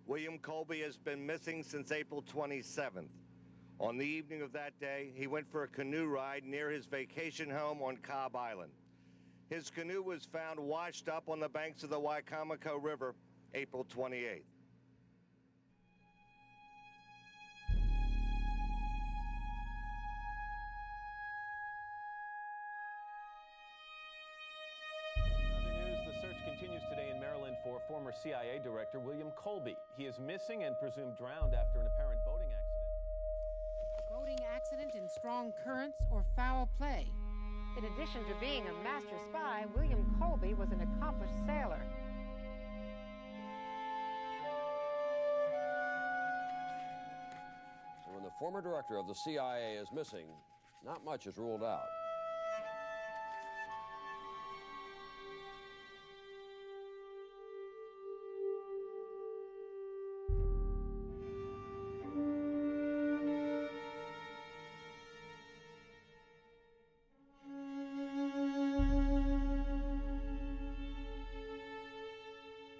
William Colby has been missing since April 27th. On the evening of that day, he went for a canoe ride near his vacation home on Cobb Island. His canoe was found washed up on the banks of the Wicomico River, April 28th. Continues today in Maryland for former CIA director William Colby. He is missing and presumed drowned after an apparent boating accident. Boating accident in strong currents or foul play. In addition to being a master spy, William Colby was an accomplished sailor. So when the former director of the CIA is missing, not much is ruled out.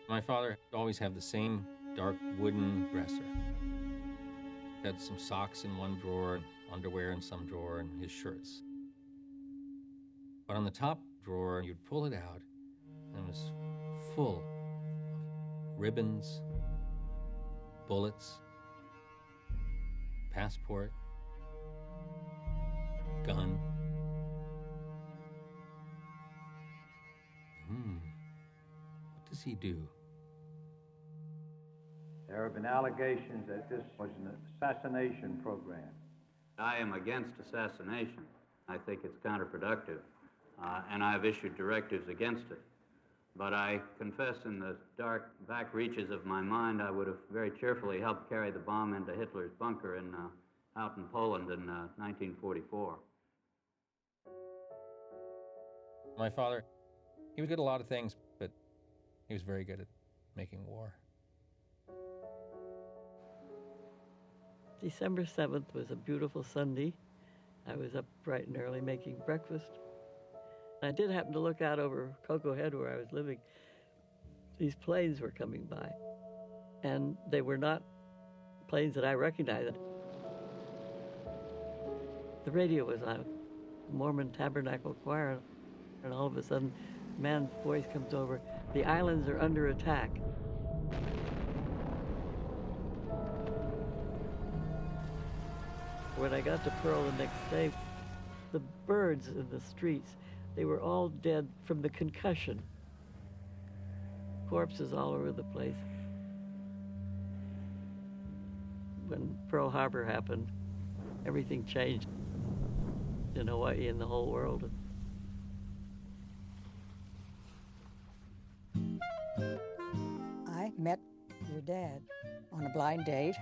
My father always had the same dark wooden dresser. Had some socks in one drawer, underwear in some drawer, and his shirts. But on the top drawer, you'd pull it out, and it was full of ribbons, bullets, passport, gun. What does he do? There have been allegations that this was an assassination program. I am against assassination. I think it's counterproductive, and I've issued directives against it. But I confess in the dark back reaches of my mind, I would have very cheerfully helped carry the bomb into Hitler's bunker out in Poland in 1944. My father, he was good at a lot of things, but he was very good at making war. December 7th was a beautiful Sunday. I was up bright and early making breakfast. I did happen to look out over Cocoa Head where I was living. These planes were coming by, and they were not planes that I recognized. The radio was on, Mormon Tabernacle Choir, and all of a sudden, a man's voice comes over, "The islands are under attack." When I got to Pearl the next day, the birds in the streets, they were all dead from the concussion. Corpses all over the place. When Pearl Harbor happened, everything changed in Hawaii and the whole world. I met your dad on a blind date.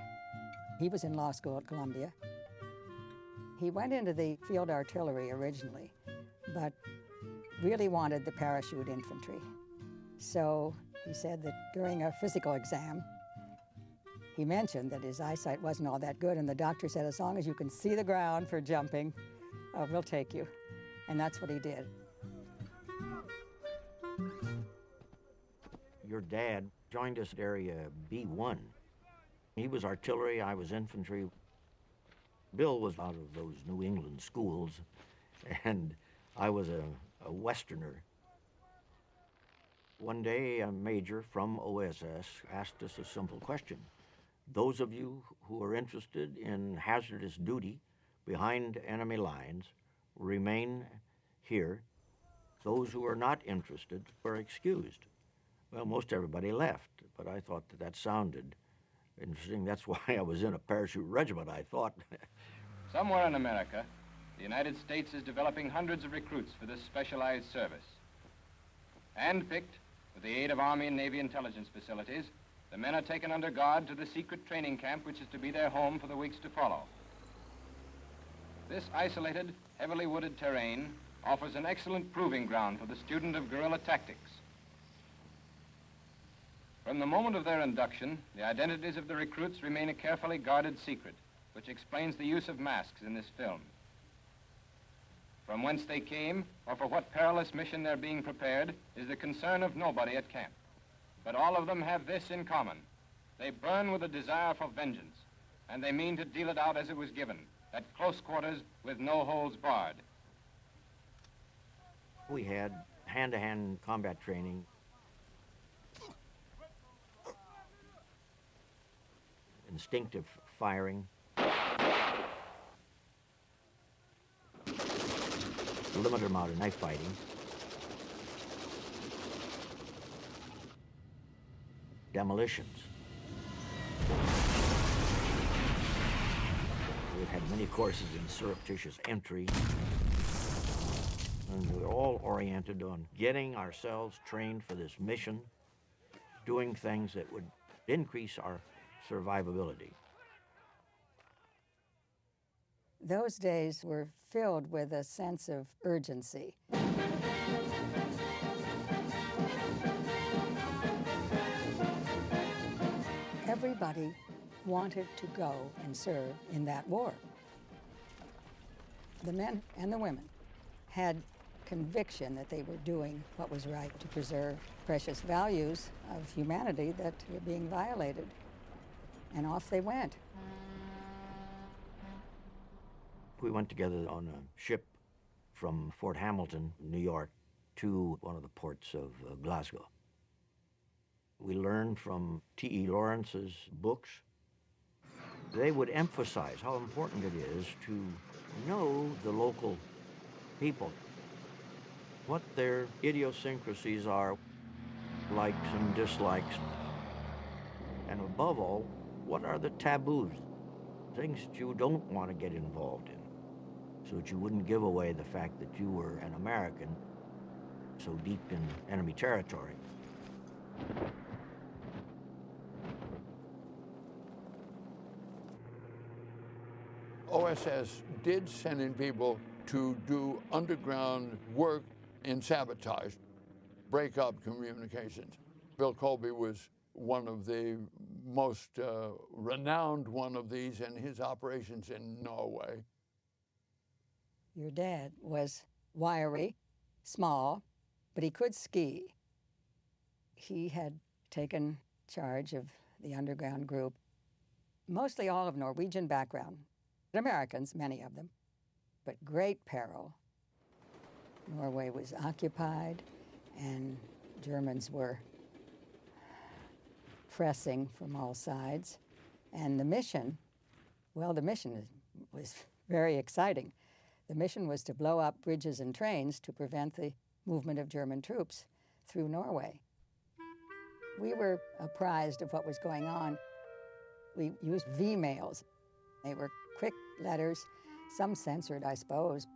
He was in law school at Columbia. He went into the field artillery originally, but really wanted the parachute infantry. So he said that during a physical exam, he mentioned that his eyesight wasn't all that good, and the doctor said, as long as you can see the ground for jumping, we'll take you. And that's what he did. Your dad joined us at Area B1. He was artillery, I was infantry. Bill was out of those New England schools, and I was a Westerner. One day, a major from OSS asked us a simple question. Those of you who are interested in hazardous duty behind enemy lines remain here. Those who are not interested are excused. Well, most everybody left, but I thought that sounded interesting. That's why I was in a parachute regiment, I thought. Somewhere in America, the United States is developing hundreds of recruits for this specialized service. Handpicked, with the aid of Army and Navy intelligence facilities, the men are taken under guard to the secret training camp which is to be their home for the weeks to follow. This isolated, heavily wooded terrain offers an excellent proving ground for the student of guerrilla tactics. From the moment of their induction, the identities of the recruits remain a carefully guarded secret, which explains the use of masks in this film. From whence they came, or for what perilous mission they're being prepared, is the concern of nobody at camp. But all of them have this in common. They burn with a desire for vengeance, and they mean to deal it out as it was given, at close quarters with no holds barred. We had hand-to-hand combat training. Instinctive firing. Limited amount of knife fighting. Demolitions. We had many courses in surreptitious entry. And we were all oriented on getting ourselves trained for this mission, doing things that would increase our survivability. Those days were filled with a sense of urgency. Everybody wanted to go and serve in that war. The men and the women had conviction that they were doing what was right to preserve precious values of humanity that were being violated. And off they went. We went together on a ship from Fort Hamilton, New York, to one of the ports of Glasgow. We learned from T.E. Lawrence's books. They would emphasize how important it is to know the local people, what their idiosyncrasies are, likes and dislikes, and above all, what are the taboos, things that you don't want to get involved in, so that you wouldn't give away the fact that you were an American so deep in enemy territory. OSS did send in people to do underground work in sabotage, break up communications. Bill Colby was one of the most renowned one of these in his operations in Norway. Your dad was wiry, small, but he could ski. He had taken charge of the underground group, mostly all of Norwegian background. Americans, many of them, but great peril. Norway was occupied, and Germans were pressing from all sides. And the mission, well, the mission was very exciting. The mission was to blow up bridges and trains to prevent the movement of German troops through Norway. We were apprised of what was going on. We used V-mails. They were quick letters, some censored, I suppose.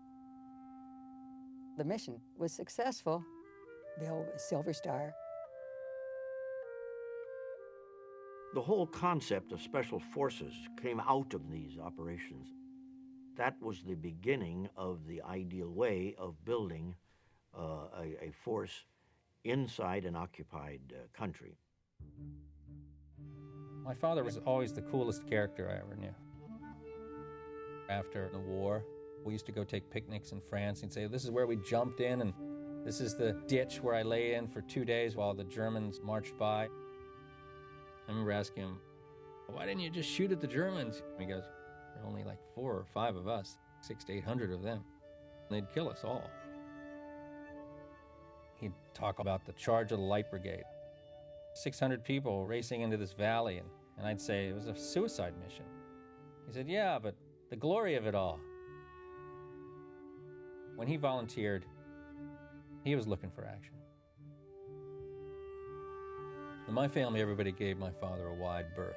The mission was successful. Bill was Silver Star. The whole concept of special forces came out of these operations. That was the beginning of the ideal way of building a force inside an occupied country. My father was always the coolest character I ever knew. After the war, we used to go take picnics in France and say, this is where we jumped in, and this is the ditch where I lay in for 2 days while the Germans marched by. I remember asking him, why didn't you just shoot at the Germans? And he goes, there are only like 4 or 5 of us, 600 to 800 of them. They'd kill us all. He'd talk about the charge of the Light Brigade. 600 people racing into this valley, and I'd say it was a suicide mission. He said, yeah, but the glory of it all. When he volunteered, he was looking for action. In my family, everybody gave my father a wide berth.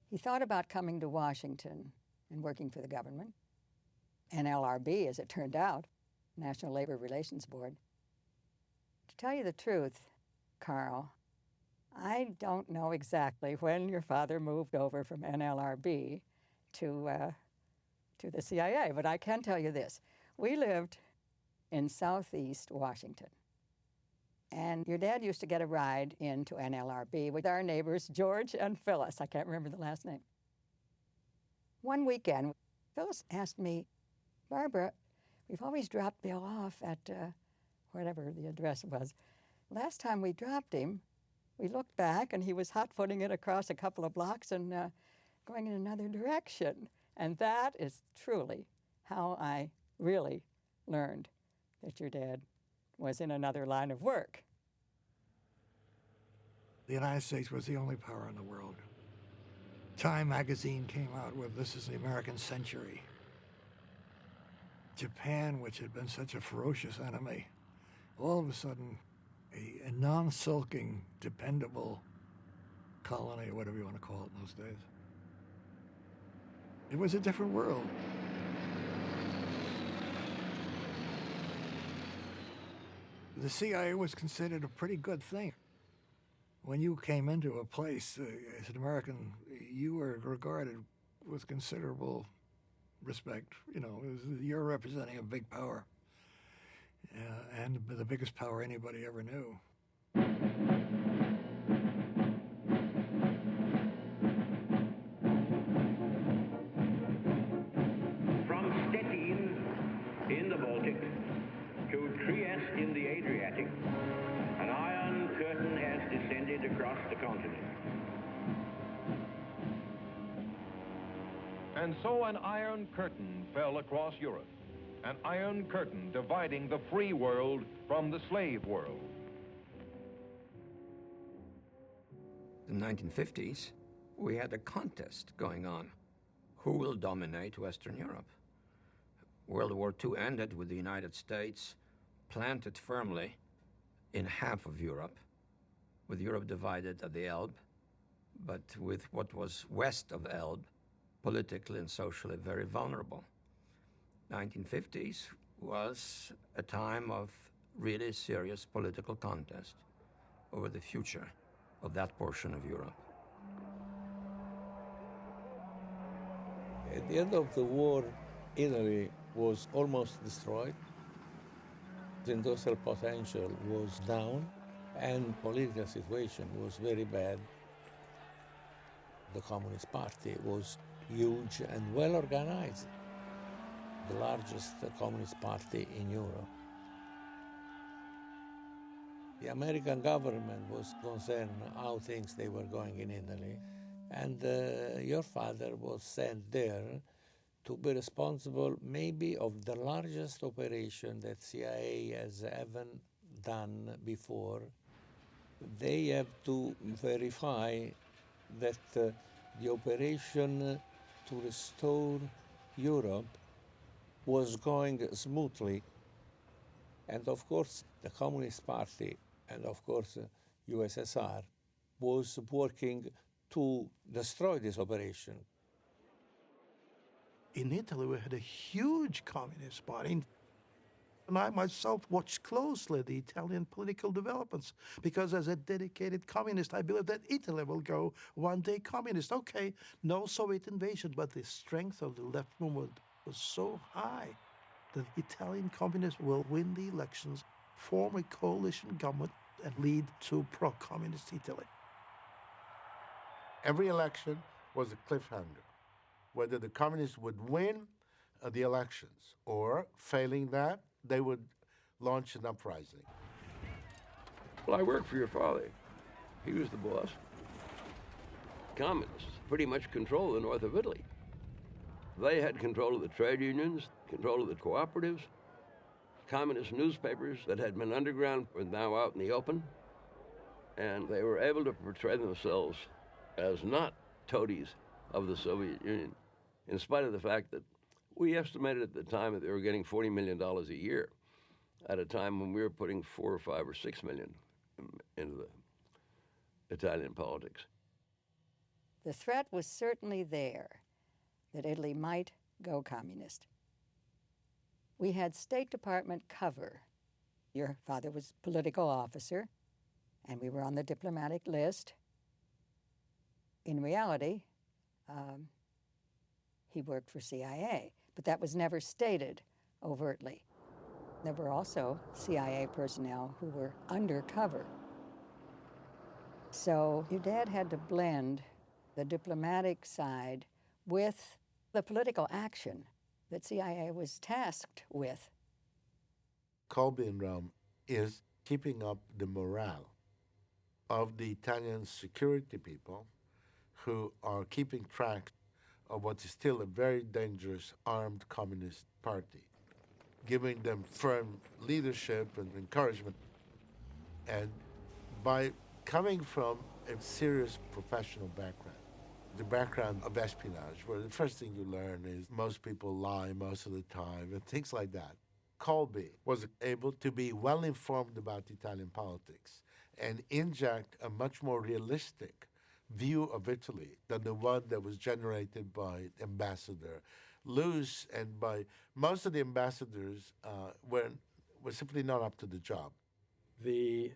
He thought about coming to Washington and working for the government, NLRB, as it turned out, National Labor Relations Board. To tell you the truth, Carl, I don't know exactly when your father moved over from NLRB to the CIA, but I can tell you this. We lived in southeast Washington, and your dad used to get a ride into NLRB with our neighbors, George and Phyllis. I can't remember the last name. One weekend, Phyllis asked me, Barbara, we've always dropped Bill off at whatever the address was. Last time we dropped him, we looked back and he was hot-footing it across a couple of blocks and going in another direction. And that is truly how I really learned that your dad was in another line of work. The United States was the only power in the world. Time magazine came out with "This is the American Century." Japan, which had been such a ferocious enemy, all of a sudden, a non-sulking, dependable colony, or whatever you want to call it in those days. It was a different world. The CIA was considered a pretty good thing. When you came into a place as an American, you were regarded with considerable respect. You know, you're representing a big power, and the biggest power anybody ever knew. From Stettin in the Baltic to Trieste in the Adriatic, an iron curtain has descended across the continent. And so an iron curtain fell across Europe, an iron curtain dividing the free world from the slave world. In the 1950s, we had a contest going on. Who will dominate Western Europe? World War II ended with the United States planted firmly in half of Europe, with Europe divided at the Elbe, but with what was west of Elbe, politically and socially very vulnerable. 1950s was a time of really serious political contest over the future of that portion of Europe. At the end of the war, Italy was almost destroyed. The industrial potential was down, and political situation was very bad. The Communist Party was huge and well organized, the largest communist party in Europe. The American government was concerned how things they were going in Italy, and your father was sent there to be responsible maybe of the largest operation that CIA has ever done before. They have to verify that the operation to restore Europe was going smoothly. And of course, the Communist Party and of course USSR was working to destroy this operation. In Italy, we had a huge communist party. And I myself watched closely the Italian political developments because as a dedicated communist, I believe that Italy will go one day communist. Okay, no Soviet invasion, but the strength of the left movement was so high that Italian communists will win the elections, form a coalition government, and lead to pro-communist Italy. Every election was a cliffhanger, whether the communists would win the elections or, failing that, they would launch an uprising. Well, I worked for your father. He was the boss. Communists pretty much controlled the north of Italy. They had control of the trade unions, control of the cooperatives. Communist newspapers that had been underground were now out in the open, and they were able to portray themselves as not toadies of the Soviet Union, in spite of the fact that we estimated at the time that they were getting $40 million a year, at a time when we were putting $4 or $5 or $6 million into the Italian politics. The threat was certainly there that Italy might go communist. We had State Department cover. Your father was political officer, and we were on the diplomatic list. In reality, he worked for CIA, but that was never stated overtly. There were also CIA personnel who were undercover. So your dad had to blend the diplomatic side with the political action that CIA was tasked with. Colby in Rome is keeping up the morale of the Italian security people who are keeping track of what is still a very dangerous armed communist party, giving them firm leadership and encouragement. And by coming from a serious professional background, the background of espionage, where the first thing you learn is most people lie most of the time and things like that, Colby was able to be well informed about Italian politics and inject a much more realistic view of Italy than the one that was generated by Ambassador Luce and by most of the ambassadors were simply not up to the job. The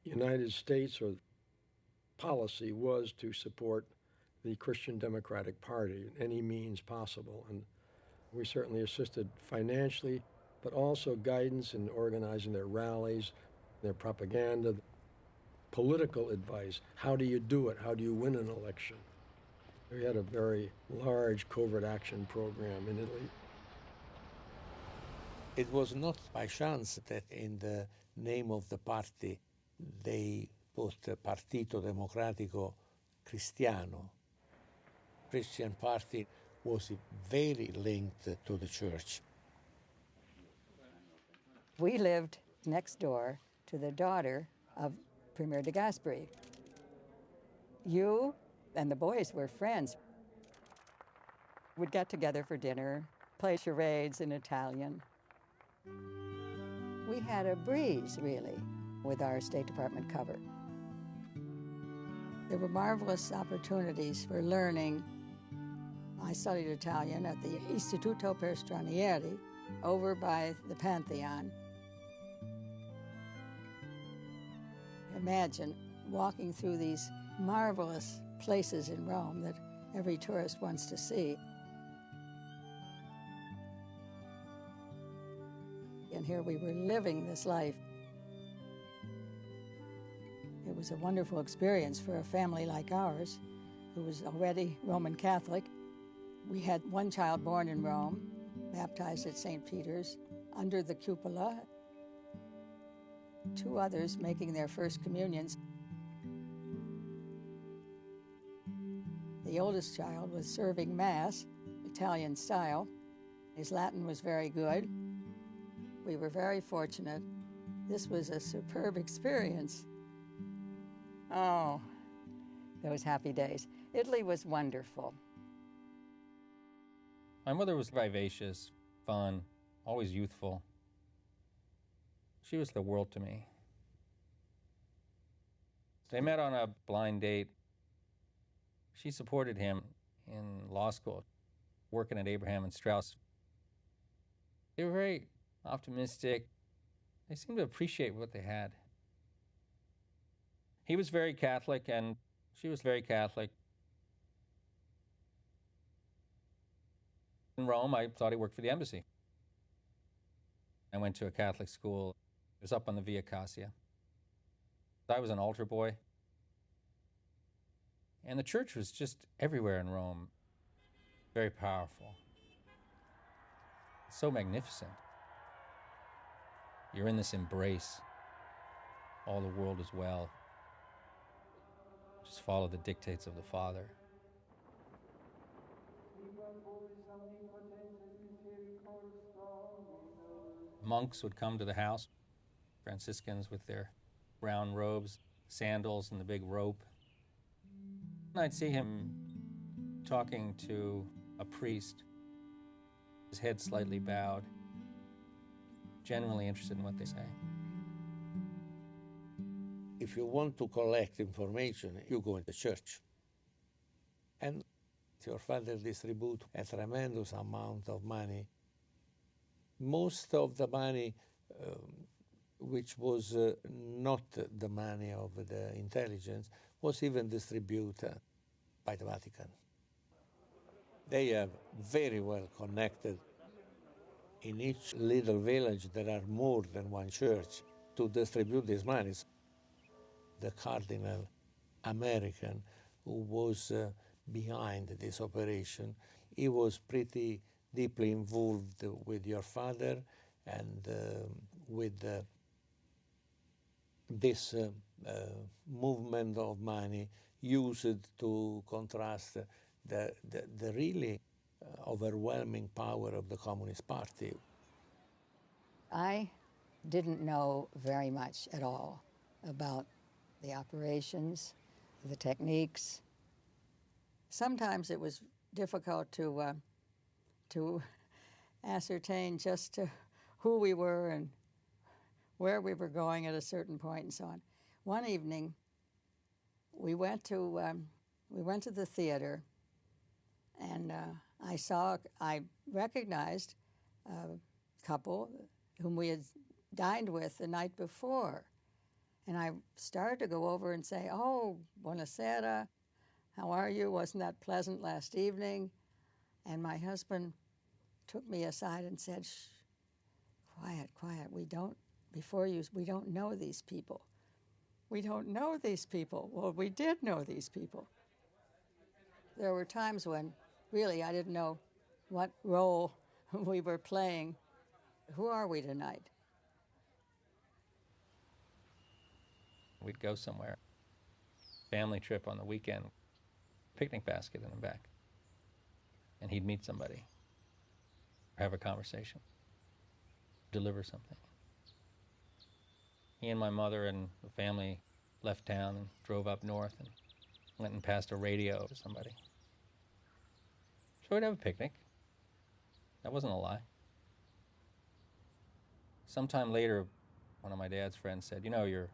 United States or policy was to support the Christian Democratic Party in any means possible, and we certainly assisted financially, but also guidance in organizing their rallies, their propaganda, political advice. How do you do it? How do you win an election? We had a very large covert action program in Italy. It was not by chance that in the name of the party they put Partito Democratico Cristiano. Christian party was very linked to the church. We lived next door to the daughter of Premier de Gasperi. You and the boys were friends. We'd get together for dinner, play charades in Italian. We had a breeze, really, with our State Department cover. There were marvelous opportunities for learning. I studied Italian at the Istituto per Stranieri over by the Pantheon. Imagine walking through these marvelous places in Rome that every tourist wants to see. And here we were living this life. It was a wonderful experience for a family like ours, who was already Roman Catholic. We had one child born in Rome, baptized at St. Peter's, under the cupola. 2 others making their first communions. The oldest child was serving Mass, Italian style. His Latin was very good. We were very fortunate. This was a superb experience. Oh, those happy days. Italy was wonderful. My mother was vivacious, fun, always youthful. She was the world to me. They met on a blind date. She supported him in law school, working at Abraham and Strauss. They were very optimistic. They seemed to appreciate what they had. He was very Catholic, and she was very Catholic. In Rome, I thought he worked for the embassy. I went to a Catholic school. It was up on the Via Cassia. I was an altar boy. And the church was just everywhere in Rome. Very powerful. So magnificent. You're in this embrace. All the world is well. Just follow the dictates of the Father. Monks would come to the house, Franciscans with their brown robes, sandals, and the big rope. And I'd see him talking to a priest, his head slightly bowed, genuinely interested in what they say. If you want to collect information, you go into church. And your father distributed a tremendous amount of money. Most of the money, which was not the money of the intelligence, was even distributed by the Vatican. They are very well connected. In each little village, there are more than one church to distribute these monies. The Cardinal American, who was behind this operation, he was pretty deeply involved with your father and with this movement of money used to contrast the really overwhelming power of the Communist Party. I didn't know very much at all about the operations, the techniques. Sometimes it was difficult to ascertain just who we were and where we were going at a certain point and so on. One evening, we went to the theater, and I recognized a couple whom we had dined with the night before. And I started to go over and say, "Oh, buonasera, how are you? Wasn't that pleasant last evening?" And my husband took me aside and said, "Shh, quiet, quiet. We don't know these people. We don't know these people." Well, we did know these people. There were times when really I didn't know what role we were playing. Who are we tonight? We'd go somewhere, family trip on the weekend, picnic basket in the back, and he'd meet somebody, have a conversation, deliver something. He and my mother and the family left town and drove up north and went and passed a radio to somebody. So we'd have a picnic. That wasn't a lie. Sometime later, one of my dad's friends said, "You know, your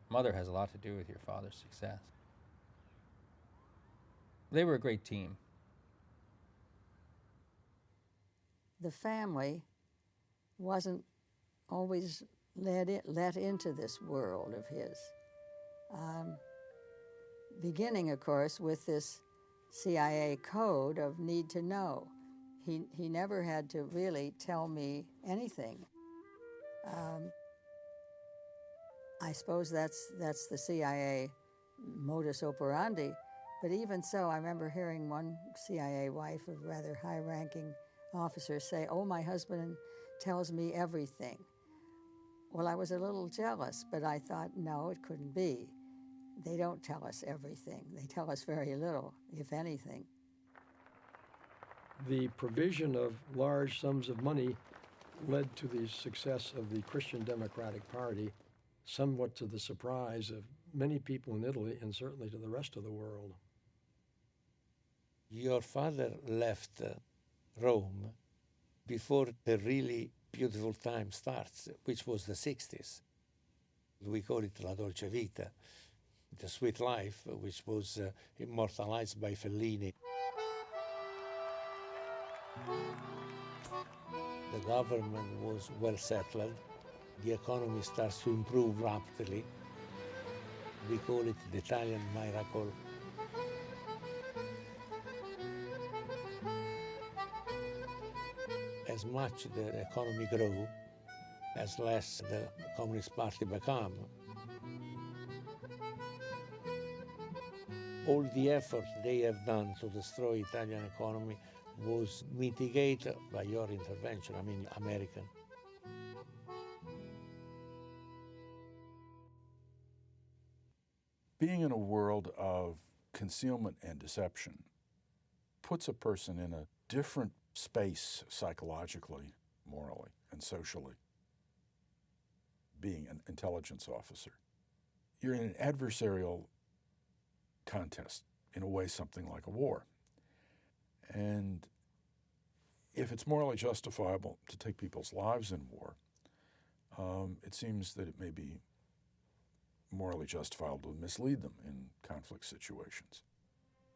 mother has a lot to do with your father's success." They were a great team. The family wasn't always let into this world of his. Beginning, of course, with this CIA code of need to know. He never had to really tell me anything. I suppose that's the CIA modus operandi, but even so, I remember hearing one CIA wife, a rather high-ranking officer, say, "Oh, my husband tells me everything." Well, I was a little jealous, but I thought, no, it couldn't be. They don't tell us everything. They tell us very little, if anything. The provision of large sums of money led to the success of the Christian Democratic Party, somewhat to the surprise of many people in Italy and certainly to the rest of the world. Your father left Rome before the really beautiful time starts, which was the 60s. We call it La Dolce Vita, the sweet life, which was immortalized by Fellini. The government was well settled. The economy starts to improve rapidly. We call it the Italian miracle. As much the economy grew, as less the Communist Party became. All the effort they have done to destroy Italian economy was mitigated by your intervention, I mean American. Being in a world of concealment and deception puts a person in a different space psychologically, morally, and socially. Being an intelligence officer, you're in an adversarial contest, in a way something like a war. And if it's morally justifiable to take people's lives in war, it seems that it may be morally justifiable to mislead them in conflict situations.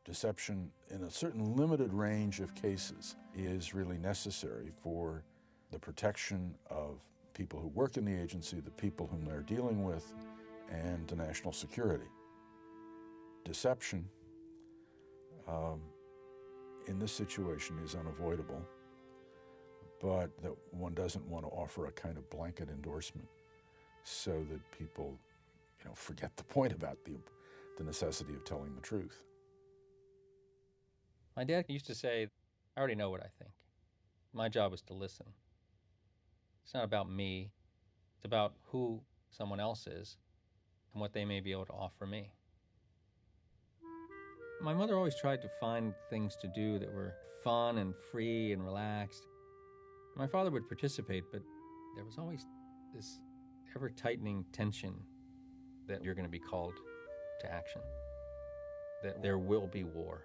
Deception in a certain limited range of cases is really necessary for the protection of people who work in the agency, the people whom they're dealing with, and the national security. Deception in this situation is unavoidable, but that one doesn't want to offer a kind of blanket endorsement so that people, forget the point about the necessity of telling the truth. My dad used to say, "I already know what I think. My job is to listen. It's not about me. It's about who someone else is and what they may be able to offer me. My mother always tried to find things to do that were fun and free and relaxed. My father would participate, but there was always this ever-tightening tension that you're going to be called to action, that there will be war.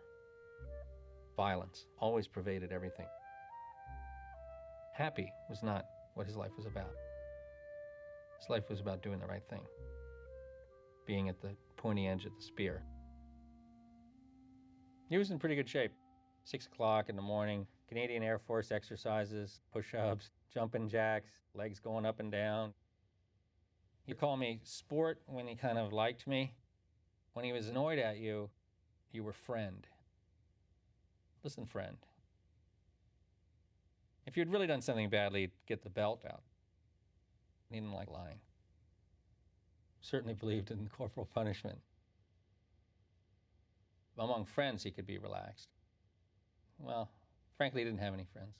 Violence always pervaded everything. Happy was not what his life was about. His life was about doing the right thing, being at the pointy edge of the spear. He was in pretty good shape. 6 o'clock in the morning, Canadian Air Force exercises, push-ups, jumping jacks, legs going up and down. He'd call me sport when he kind of liked me. When he was annoyed at you, you were friend. Listen, friend. If you'd really done something badly, he'd get the belt out. He didn't like lying. Certainly believed in corporal punishment. Among friends, he could be relaxed. Well, frankly, he didn't have any friends.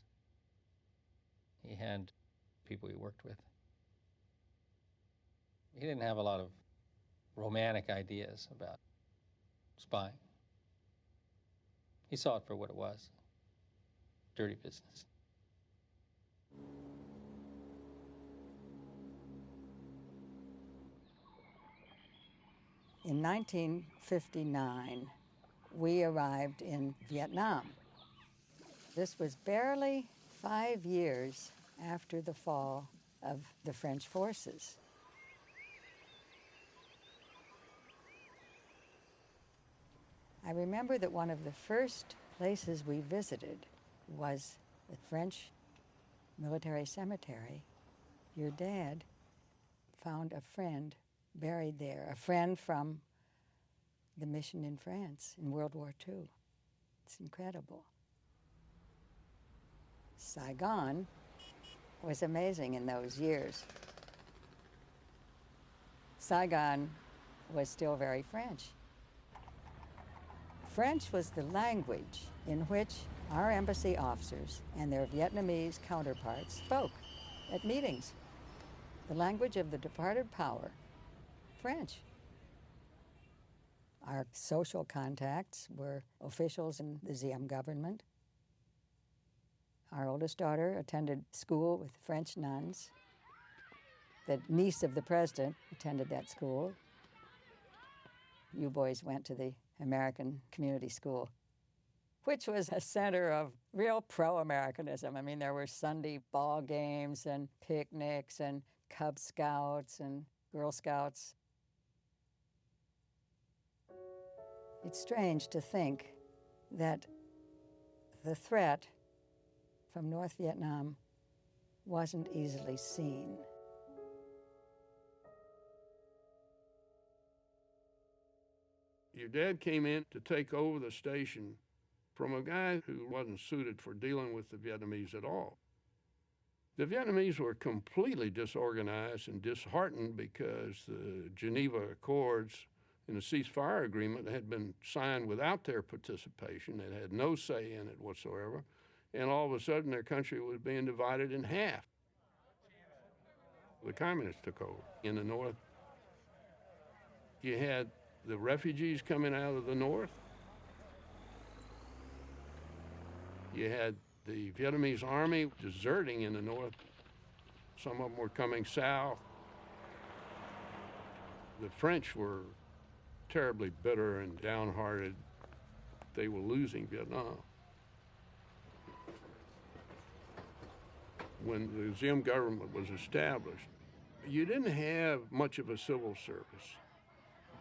He had people he worked with. He didn't have a lot of romantic ideas about spying. He saw it for what it was, dirty business. In 1959, we arrived in Vietnam. This was barely 5 years after the fall of the French forces. I remember that one of the first places we visited was the French military cemetery. Your dad found a friend buried there, a friend from the mission in France in World War II. It's incredible. Saigon was amazing in those years. Saigon was still very French. French was the language in which our embassy officers and their Vietnamese counterparts spoke at meetings. The language of the departed power, French. Our social contacts were officials in the Diem government. Our oldest daughter attended school with French nuns. The niece of the president attended that school. You boys went to the American Community School, which was a center of real pro-Americanism. I mean, there were Sunday ball games and picnics and Cub Scouts and Girl Scouts. It's strange to think that the threat from North Vietnam wasn't easily seen. Your dad came in to take over the station from a guy who wasn't suited for dealing with the Vietnamese at all. The Vietnamese were completely disorganized and disheartened because the Geneva Accords and the ceasefire agreement had been signed without their participation. They had no say in it whatsoever. And all of a sudden, their country was being divided in half. The communists took over in the north. You had the refugees coming out of the north. You had the Vietnamese army deserting in the north. Some of them were coming south. The French were terribly bitter and downhearted. They were losing Vietnam. When the Diem government was established, you didn't have much of a civil service.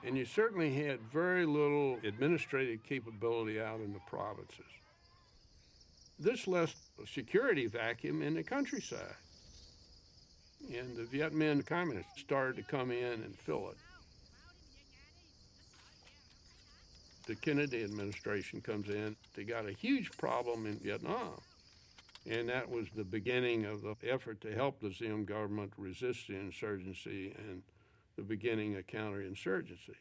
And you certainly had very little administrative capability out in the provinces. This left a security vacuum in the countryside. And the Viet Minh communists started to come in and fill it. The Kennedy administration comes in. They got a huge problem in Vietnam. And that was the beginning of the effort to help the Diem government resist the insurgency and the beginning of counterinsurgency.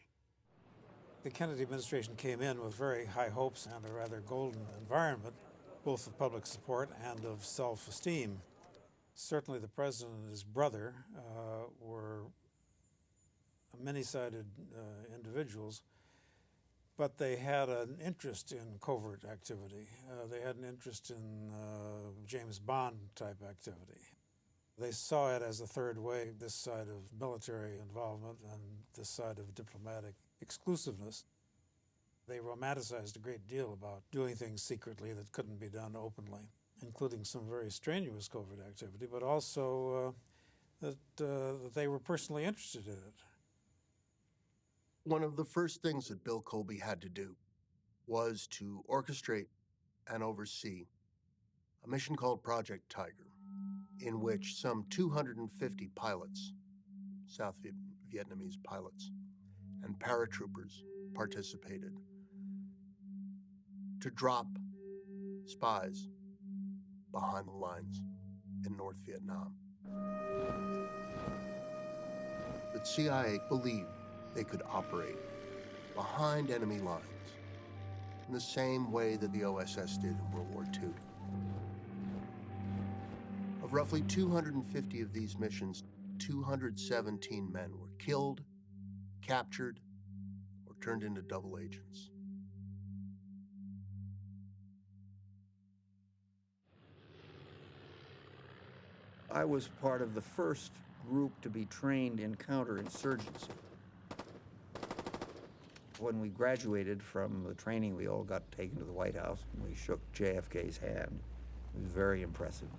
The Kennedy administration came in with very high hopes and a rather golden environment, both of public support and of self-esteem. Certainly the president and his brother were many-sided individuals, but they had an interest in covert activity. They had an interest in James Bond-type activity. They saw it as a third way, this side of military involvement and this side of diplomatic exclusiveness. They romanticized a great deal about doing things secretly that couldn't be done openly, including some very strenuous covert activity, but also that they were personally interested in it. One of the first things that Bill Colby had to do was to orchestrate and oversee a mission called Project Tiger, in which some 250 pilots, South Vietnamese pilots, and paratroopers participated to drop spies behind the lines in North Vietnam. The CIA believed they could operate behind enemy lines in the same way that the OSS did in World War II. Of roughly 250 of these missions, 217 men were killed, captured, or turned into double agents. I was part of the first group to be trained in counterinsurgency. When we graduated from the training, we all got taken to the White House and we shook JFK's hand. It was very impressive.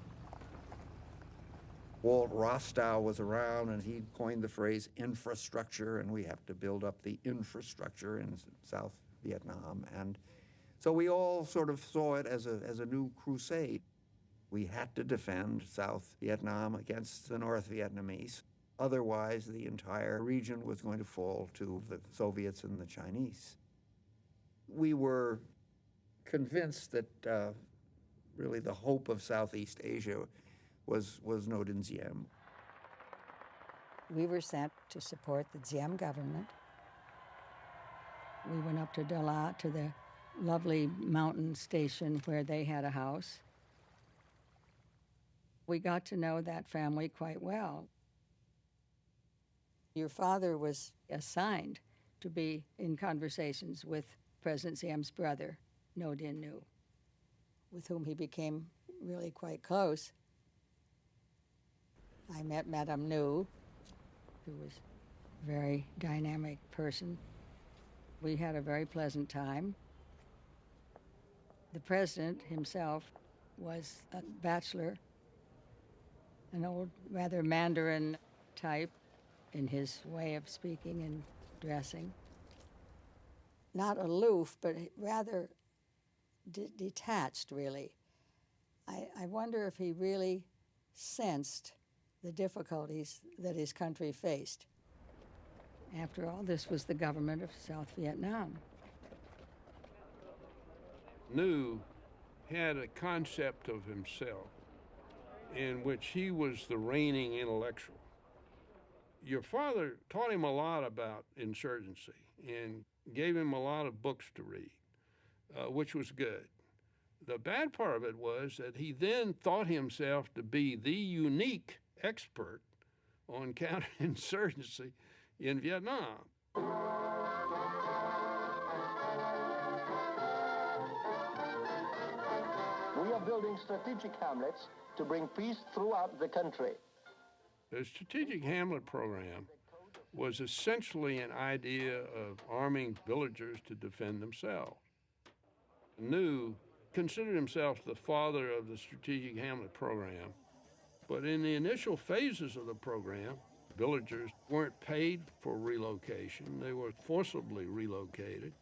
Walt Rostow was around and he coined the phrase infrastructure, and we have to build up the infrastructure in South Vietnam. And so we all sort of saw it as a new crusade. We had to defend South Vietnam against the North Vietnamese. Otherwise, the entire region was going to fall to the Soviets and the Chinese. We were convinced that really the hope of Southeast Asia was No Diem. We were sent to support the Diem government. We went up to Dalat, to the lovely mountain station where they had a house. We got to know that family quite well. Your father was assigned to be in conversations with President Diem's brother, No Dinh Nhu, with whom he became really quite close. I met Madame Nhu, who was a very dynamic person. We had a very pleasant time. The president himself was a bachelor, an old, rather Mandarin type in his way of speaking and dressing. Not aloof, but rather detached, really. I wonder if he really sensed the difficulties that his country faced. After all, this was the government of South Vietnam. Nhu had a concept of himself in which he was the reigning intellectual. Your father taught him a lot about insurgency and gave him a lot of books to read, which was good. The bad part of it was that he then thought himself to be the unique expert on counterinsurgency in Vietnam. We are building strategic hamlets to bring peace throughout the country. The Strategic Hamlet Program was essentially an idea of arming villagers to defend themselves. Nhu considered himself the father of the Strategic Hamlet Program, but in the initial phases of the program, villagers weren't paid for relocation. They were forcibly relocated,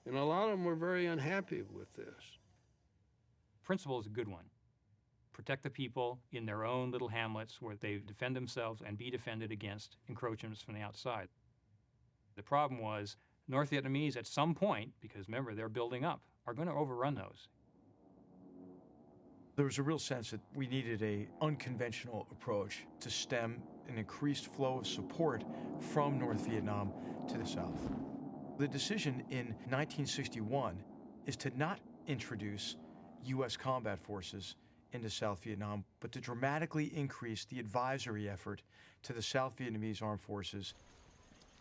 and a lot of them were very unhappy with this. Principle is a good one. Protect the people in their own little hamlets where they defend themselves and be defended against encroachments from the outside. The problem was North Vietnamese at some point, because remember, they're building up, are going to overrun those. There was a real sense that we needed an unconventional approach to stem an increased flow of support from North Vietnam to the South. The decision in 1961 is to not introduce U.S. combat forces into South Vietnam, but to dramatically increase the advisory effort to the South Vietnamese armed forces.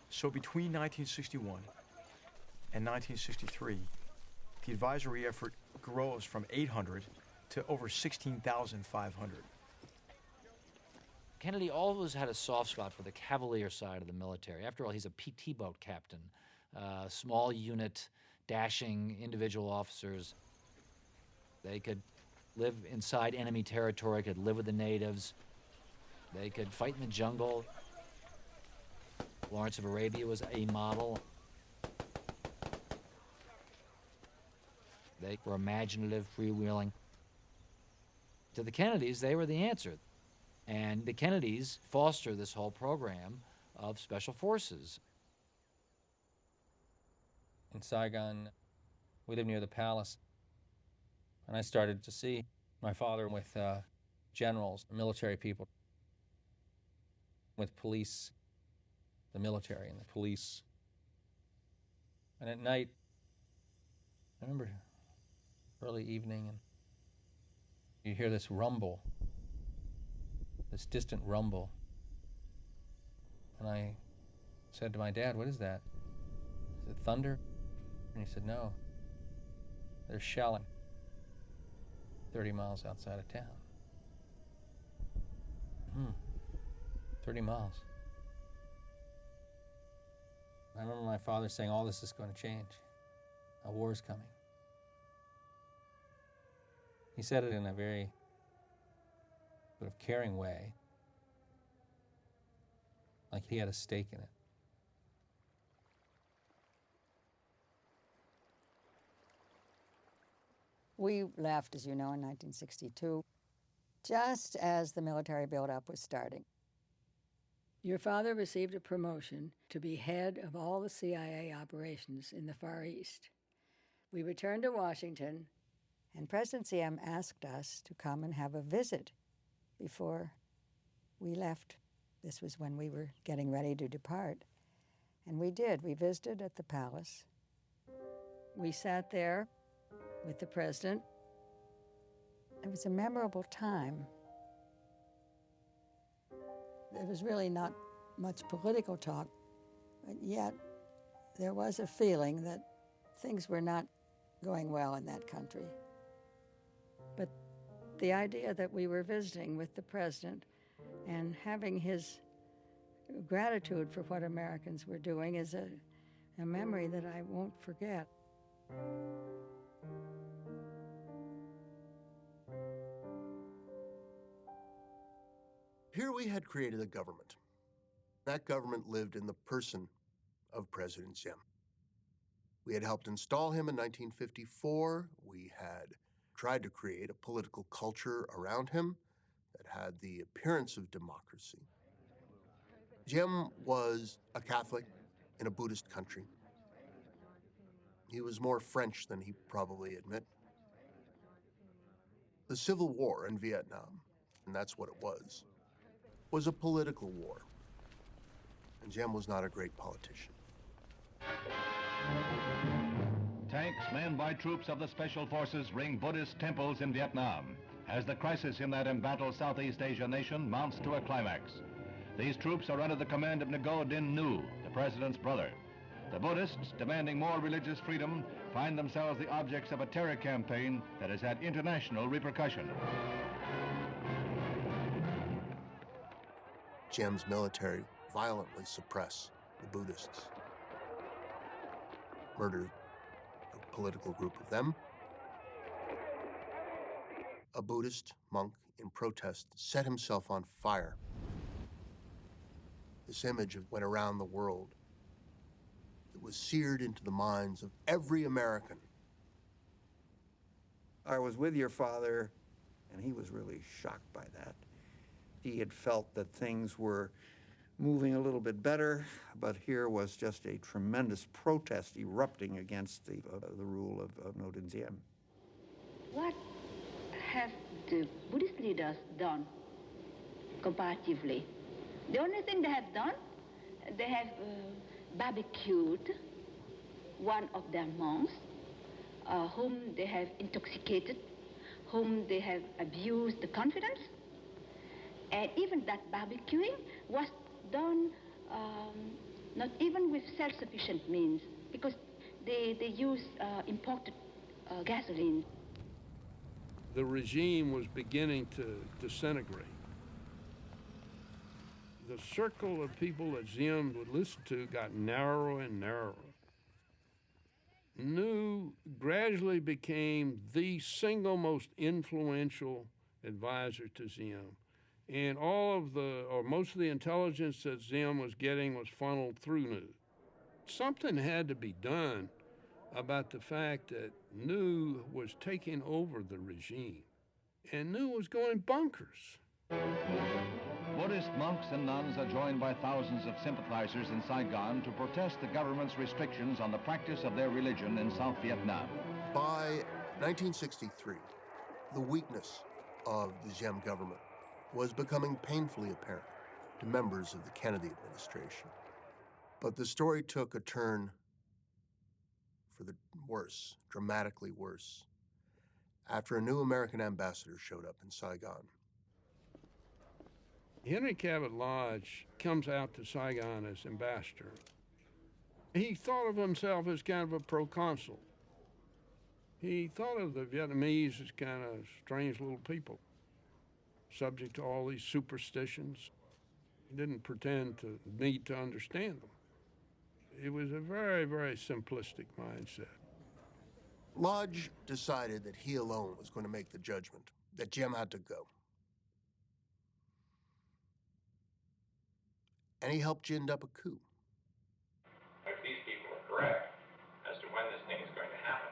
So between 1961 and 1963, the advisory effort grows from 800 to over 16,500. Kennedy always had a soft spot for the cavalier side of the military. After all, he's a PT boat captain, small unit, dashing individual officers. They could live inside enemy territory, could live with the natives. They could fight in the jungle. Lawrence of Arabia was a model. They were imaginative, freewheeling. To the Kennedys, they were the answer. And the Kennedys foster this whole program of special forces. In Saigon, we lived near the palace, and I started to see my father with generals, military people, with police, the military and the police. And at night, I remember early evening, and you hear this rumble, this distant rumble. And I said to my dad, "What is that? Is it thunder?" And he said, "No, they're shelling 30 miles outside of town." 30 miles. I remember my father saying, "All this is going to change. A war is coming." He said it in a very sort of caring way, like he had a stake in it. We left, as you know, in 1962, just as the military buildup was starting. Your father received a promotion to be head of all the CIA operations in the Far East. We returned to Washington, and President Diem asked us to come and have a visit before we left. This was when we were getting ready to depart. And we did. We visited at the palace. We sat there with the president. It was a memorable time. There was really not much political talk, but yet there was a feeling that things were not going well in that country. But the idea that we were visiting with the president and having his gratitude for what Americans were doing is a memory that I won't forget. Here we had created a government. That government lived in the person of President Diem. We had helped install him in 1954. We had tried to create a political culture around him that had the appearance of democracy. Diem was a Catholic in a Buddhist country. He was more French than he'd probably admit. The Civil War in Vietnam, and that's what it was a political war. And Diem was not a great politician. Tanks manned by troops of the Special Forces ring Buddhist temples in Vietnam as the crisis in that embattled Southeast Asia nation mounts to a climax. These troops are under the command of Ngo Dinh Nhu, the president's brother. The Buddhists, demanding more religious freedom, find themselves the objects of a terror campaign that has had international repercussion. Diem's military violently suppress the Buddhists, murdered a political group of them. A Buddhist monk in protest set himself on fire. This image went around the world. It was seared into the minds of every American. I was with your father, and he was really shocked by that. He had felt that things were moving a little bit better, but here was just a tremendous protest erupting against the rule of Ngo Dinh Diem. What have the Buddhist leaders done comparatively? The only thing they have done, they have barbecued one of their monks, whom they have intoxicated, whom they have abused the confidence. And even that barbecuing was done not even with self-sufficient means, because they use imported gasoline. The regime was beginning to disintegrate. The circle of people that Diem would listen to got narrower and narrower. New gradually became the single most influential advisor to Diem. And all of the, or most of the intelligence that Diem was getting was funneled through New. Something had to be done about the fact that New was taking over the regime, and New was going bonkers. Buddhist monks and nuns are joined by thousands of sympathizers in Saigon to protest the government's restrictions on the practice of their religion in South Vietnam. By 1963, the weakness of the Diem government was becoming painfully apparent to members of the Kennedy administration. But the story took a turn for the worse, dramatically worse, after a new American ambassador showed up in Saigon. Henry Cabot Lodge comes out to Saigon as ambassador. He thought of himself as kind of a proconsul. He thought of the Vietnamese as kind of strange little people, subject to all these superstitions. He didn't pretend to need to understand them. It was a very, very simplistic mindset. Lodge decided that he alone was going to make the judgment, that Diem had to go. And he helped gin up a coup. If these people are correct as to when this thing is going to happen,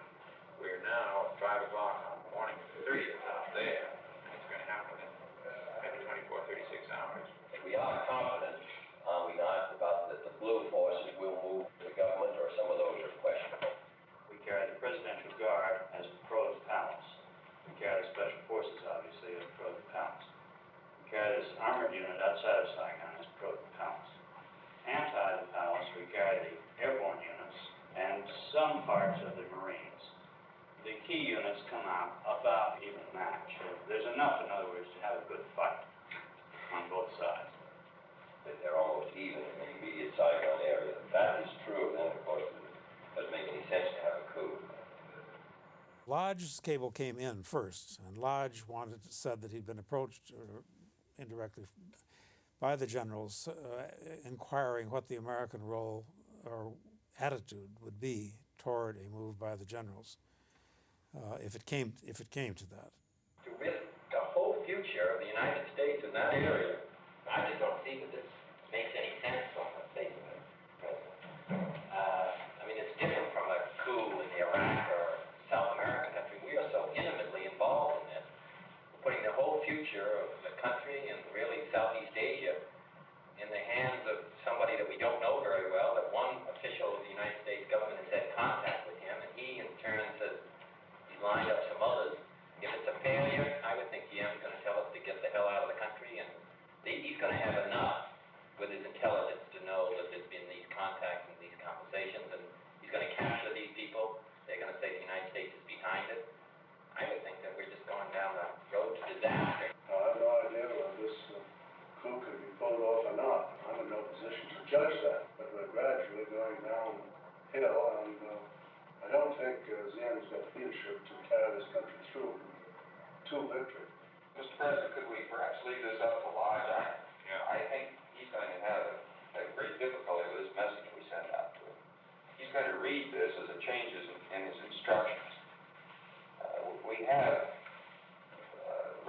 we're now at 5 o'clock on the morning of the 30th out there, and it's going to happen in maybe 24, 36 hours. We are confident, are we not, about that the blue forces will move the government, or some of those are questionable. We carry the Presidential Guard as patrols of palace. We carry the Special Forces, obviously, as patrols of palace. We carry this armored unit outside of Saigon as patrols of palace. Anti the palace, we carry the airborne units and some parts of the Marines. The key units come out about even match. There's enough, in other words, to have a good fight on both sides. They're almost even in the immediate Saigon area. That is true, then of course it doesn't make any sense to have a coup. Lodge's cable came in first, and Lodge said that he'd been approached indirectly by the generals inquiring what the American role or attitude would be toward a move by the generals if it came to that. To risk the whole future of the United States in that area, I just don't see that this makes any sense on the face of it. I mean, it's different from a coup in Iraq or South American country. We are so intimately involved in this. We're putting the whole future of the country and really Southeast Asia in the hands of somebody that we don't know very well, that one official of the United States government has had contact with him, and he in turn says he's lined up some others. If it's a failure, I would think Diem's going to tell us to get the hell out of the country, and he's going to have enough with his intelligence to know that there's been these contacts and these conversations, and he's going to capture these people. They're going to say the United States is behind it. I would think that we're just going down the road to disaster. I have no idea whether this coup could be pulled off or not. I'm in no position to judge that, but we're gradually going downhill, and I don't think Diem's got leadership to carry this country through to victory. Mr. President, could we perhaps leave this up to Lodge? I think he's going to have a great difficulty with this message we sent out to him. He's going to read this as a changes in his instructions. We have,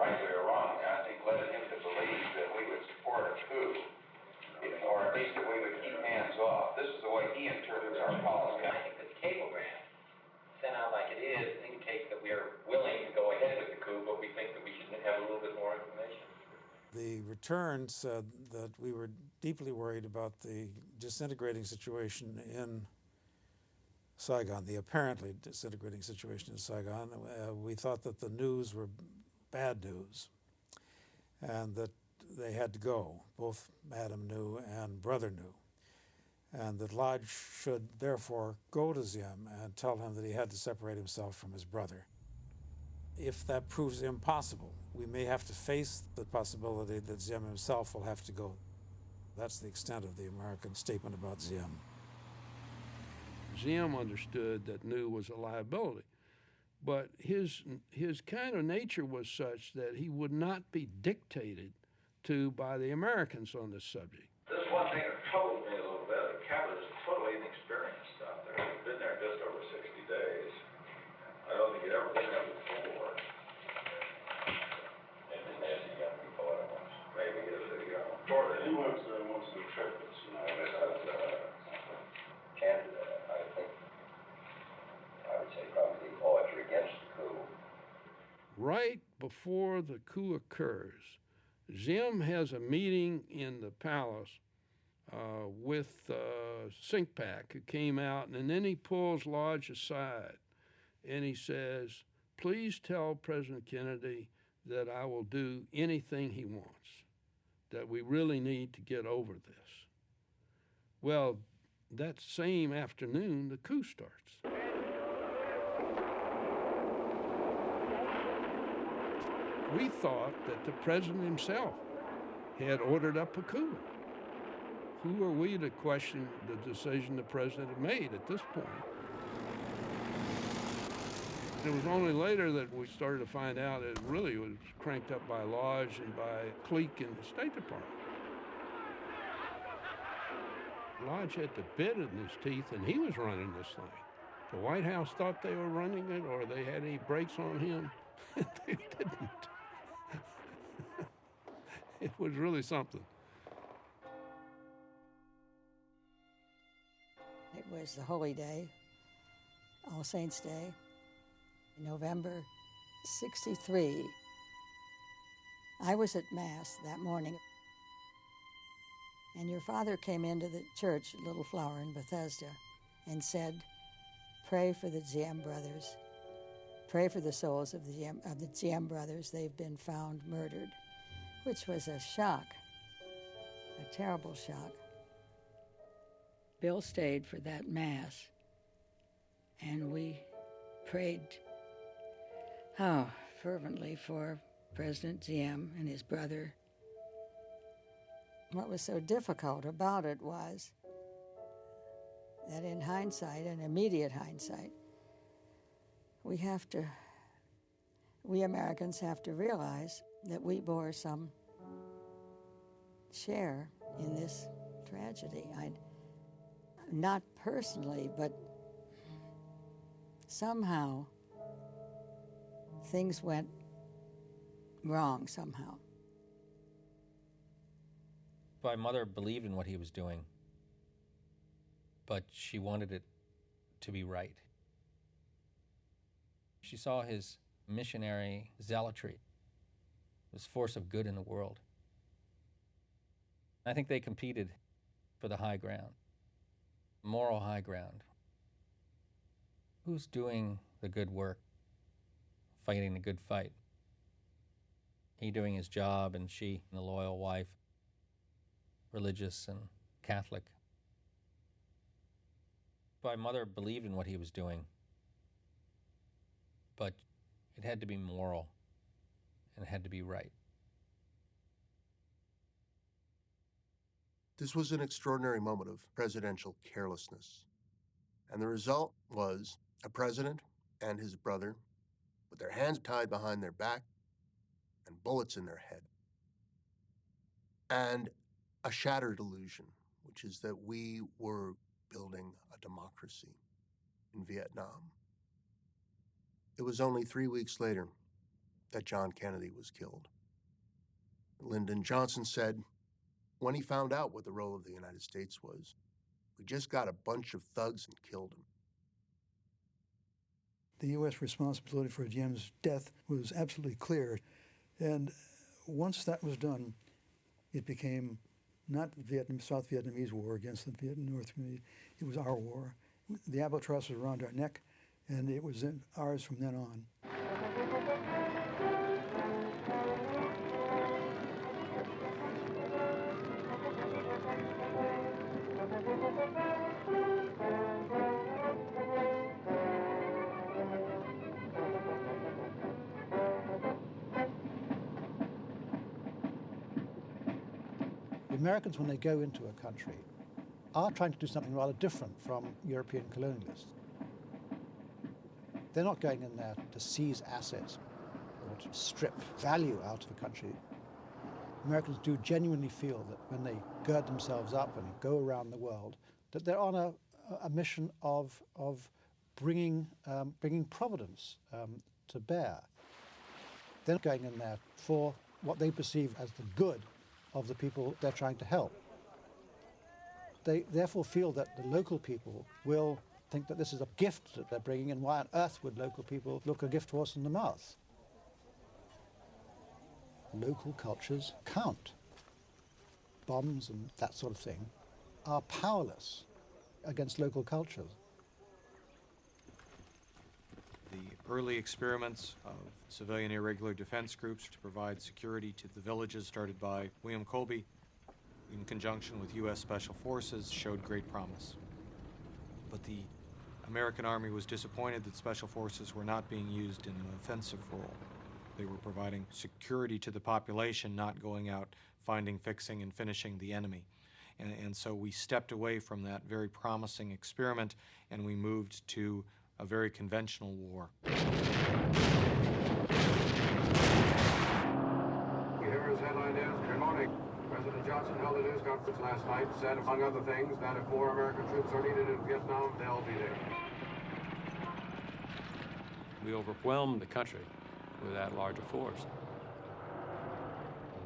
rightly or wrongly, I think, led him to believe that we would support a coup, or at least that we would keep hands off. This is the way he interprets our policy. I think this cablegram sent out like it is indicates that we are willing to go ahead with the coup, but we think that we should have a little bit more information. The return said that we were deeply worried about the disintegrating situation in Saigon, the apparently disintegrating situation in Saigon. We thought that the news were bad news and that they had to go, both Madam New and Brother New, and that Lodge should therefore go to Diem and tell him that he had to separate himself from his brother. If that proves impossible, we may have to face the possibility that Diem himself will have to go. That's the extent of the American statement about Diem. Diem understood that New was a liability, but his kind of nature was such that he would not be dictated to by the Americans on this subject. This is one thing that troubled me a little bit. The captain is totally inexperienced out there. He's been there just over 60 days. I don't think he'd ever been there before. Maybe as a young before it was. Maybe as a young. He went to most of the triplets, you know. Canada, I think, I would say probably the odds are against the coup. Right before the coup occurs, Diem has a meeting in the palace with C.I.A, who came out, and then he pulls Lodge aside and he says, please tell President Kennedy that I will do anything he wants, that we really need to get over this. Well, that same afternoon, the coup starts. We thought that the president himself had ordered up a coup. Who are we to question the decision the president had made at this point? It was only later that we started to find out it really was cranked up by Lodge and by clique in the State Department. Lodge had the bit in his teeth, and he was running this thing. The White House thought they were running it, or they had any brakes on him. They didn't. It was really something. It was the Holy Day, All Saints' Day, November '63. I was at Mass that morning, and your father came into the church, Little Flower in Bethesda, and said, pray for the Diem brothers. Pray for the souls of the Diem brothers. They've been found murdered, which was a shock, a terrible shock. Bill stayed for that Mass, and we prayed fervently for President Diem and his brother. What was so difficult about it was that in hindsight, in immediate hindsight, we Americans have to realize that we bore some share in this tragedy. Not personally, but somehow things went wrong somehow. My mother believed in what he was doing, but she wanted it to be right. She saw his missionary zealotry, his force of good in the world. I think they competed for the high ground, moral high ground. Who's doing the good work, fighting the good fight? He doing his job, and she, the loyal wife, religious and Catholic. My mother believed in what he was doing, but it had to be moral, and it had to be right. This was an extraordinary moment of presidential carelessness. And the result was a president and his brother with their hands tied behind their back and bullets in their head. And a shattered illusion, which is that we were building a democracy in Vietnam. It was only 3 weeks later that John Kennedy was killed. Lyndon Johnson said, when he found out what the role of the United States was, we just got a bunch of thugs and killed him. The U.S. responsibility for Diem's death was absolutely clear. And once that was done, it became not the South Vietnamese war against the North Vietnamese, it was our war. The albatross was around our neck, and it was ours from then on. The Americans, when they go into a country, are trying to do something rather different from European colonialists. They're not going in there to seize assets or to strip value out of a country. Americans do genuinely feel that when they gird themselves up and go around the world, that they're on a mission of bringing providence to bear. They're going in there for what they perceive as the good of the people they're trying to help. They therefore feel that the local people will think that this is a gift that they're bringing, and why on earth would local people look a gift horse in the mouth? Local cultures count. Bombs and that sort of thing are powerless against local cultures. The early experiments of civilian irregular defense groups to provide security to the villages started by William Colby in conjunction with U.S. Special Forces showed great promise. But the American Army was disappointed that Special Forces were not being used in an offensive role. They were providing security to the population, not going out finding, fixing, and finishing the enemy. And so we stepped away from that very promising experiment, and we moved to a very conventional war. Here's headline news. Good morning. President Johnson held a news conference last night, said, among other things, that if more American troops are needed in Vietnam, they'll be there. We overwhelmed the country with that large a force.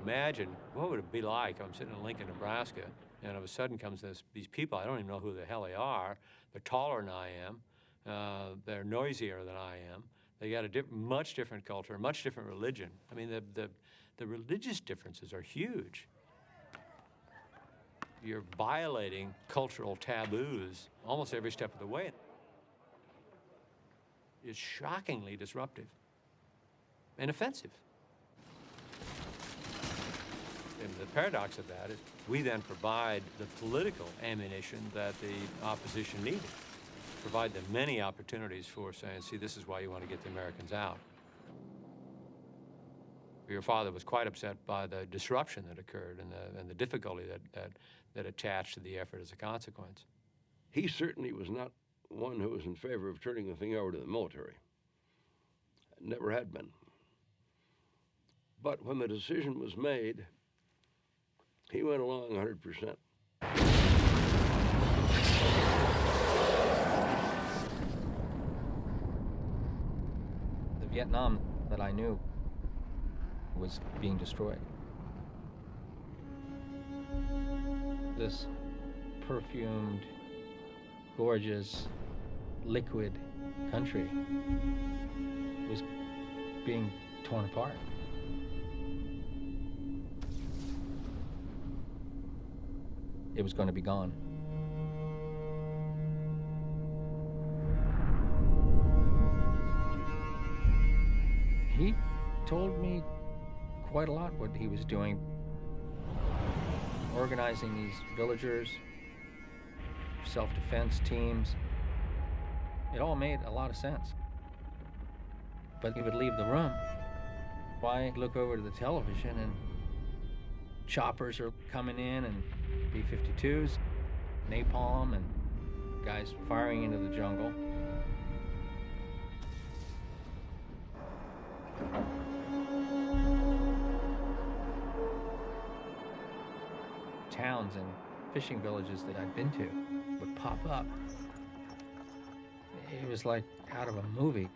Imagine what would it be like. I'm sitting in Lincoln, Nebraska, and all of a sudden comes these people. I don't even know who the hell they are. They're taller than I am. They're noisier than I am. They got a much different culture, much different religion. I mean, the religious differences are huge. You're violating cultural taboos almost every step of the way. It's shockingly disruptive and offensive. And the paradox of that is we then provide the political ammunition that the opposition needed. Provide them many opportunities for saying, see, this is why you want to get the Americans out. Your father was quite upset by the disruption that occurred and the difficulty that attached to the effort as a consequence. He certainly was not one who was in favor of turning the thing over to the military. Never had been. But when the decision was made, he went along 100%. The Vietnam that I knew was being destroyed. This perfumed, gorgeous, liquid country was being torn apart. It was going to be gone. He told me quite a lot what he was doing, organizing these villagers, self-defense teams. It all made a lot of sense. But he would leave the room. Why look over to the television and choppers are coming in and B-52s, napalm, and guys firing into the jungle. Towns and fishing villages that I'd been to would pop up. It was like out of a movie.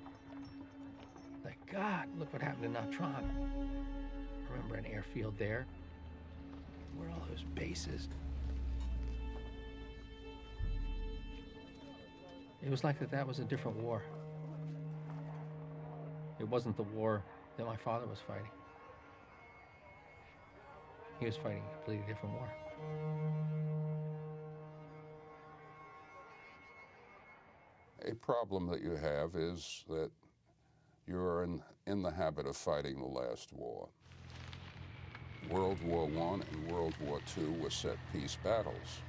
Like, God, look what happened to Nha Trang. Remember an airfield there? Where all those bases. It was like that was a different war. It wasn't the war that my father was fighting. He was fighting a completely different war. A problem that you have is that you're in the habit of fighting the last war. World War I and World War II were set-piece battles.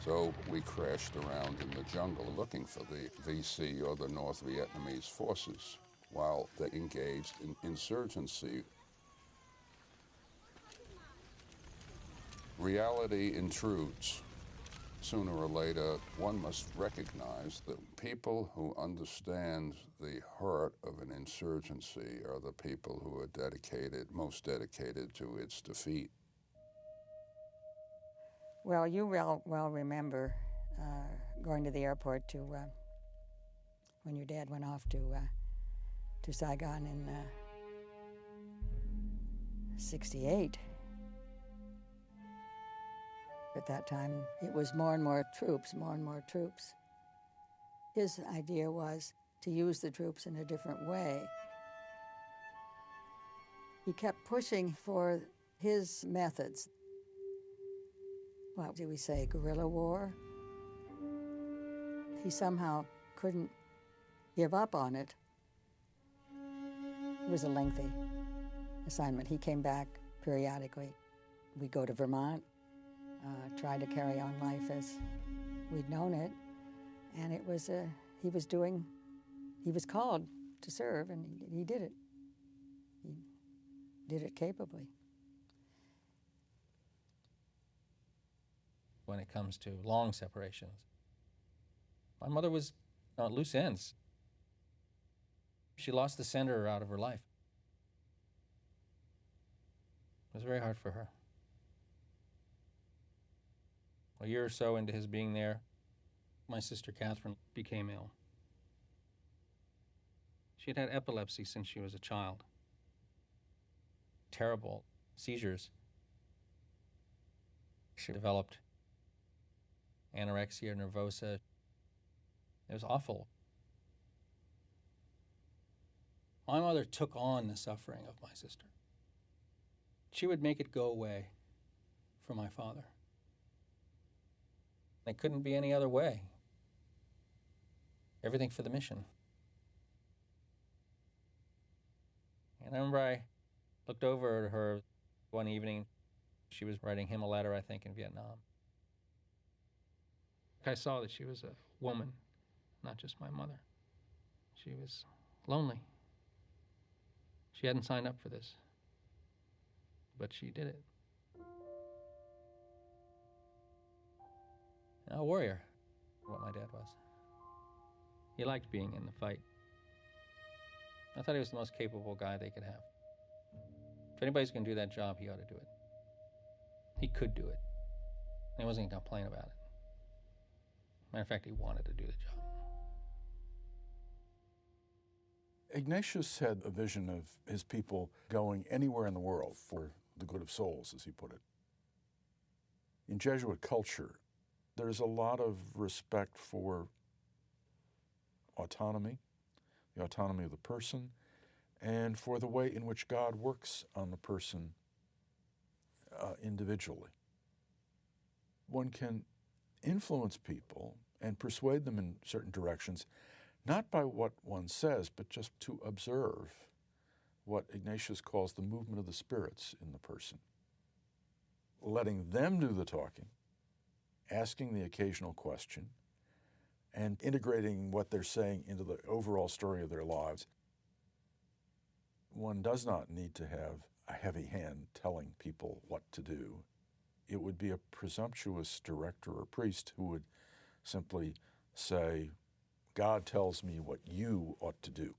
So we crashed around in the jungle looking for the VC or the North Vietnamese forces while they engaged in insurgency. reality intrudes. Sooner or later, one must recognize that people who understand the heart of an insurgency are the people who are dedicated, most dedicated to its defeat. Well, you well remember going to the airport to when your dad went off to Saigon in '68. At that time, it was more and more troops, more and more troops. His idea was to use the troops in a different way. He kept pushing for his methods. What do we say, guerrilla war? He somehow couldn't give up on it. It was a lengthy assignment. He came back periodically. We'd go to Vermont, try to carry on life as we'd known it, and it was he was called to serve, and he did it. He did it capably. When it comes to long separations, my mother was on loose ends. She lost the center out of her life. It was very hard for her. A year or so into his being there, my sister Catherine became ill. She had had epilepsy since she was a child. Terrible seizures. She developed anorexia nervosa. It was awful. My mother took on the suffering of my sister. She would make it go away for my father. It couldn't be any other way. Everything for the mission. And I remember I looked over at her one evening. She was writing him a letter, I think, in Vietnam. I saw that she was a woman, not just my mother. She was lonely. She hadn't signed up for this, but she did it. A warrior, what my dad was. He liked being in the fight. I thought he was the most capable guy they could have. If anybody's going to do that job, he ought to do it. He could do it. He wasn't going to complain about it. Matter of fact, he wanted to do the job. Ignatius had a vision of his people going anywhere in the world for the good of souls, as he put it. In Jesuit culture, there's a lot of respect for autonomy, the autonomy of the person, and for the way in which God works on the person individually. One can influence people and persuade them in certain directions, not by what one says, but just to observe what Ignatius calls the movement of the spirits in the person. Letting them do the talking, asking the occasional question, and integrating what they're saying into the overall story of their lives. One does not need to have a heavy hand telling people what to do. It would be a presumptuous director or priest who would simply say, God tells me what you ought to do.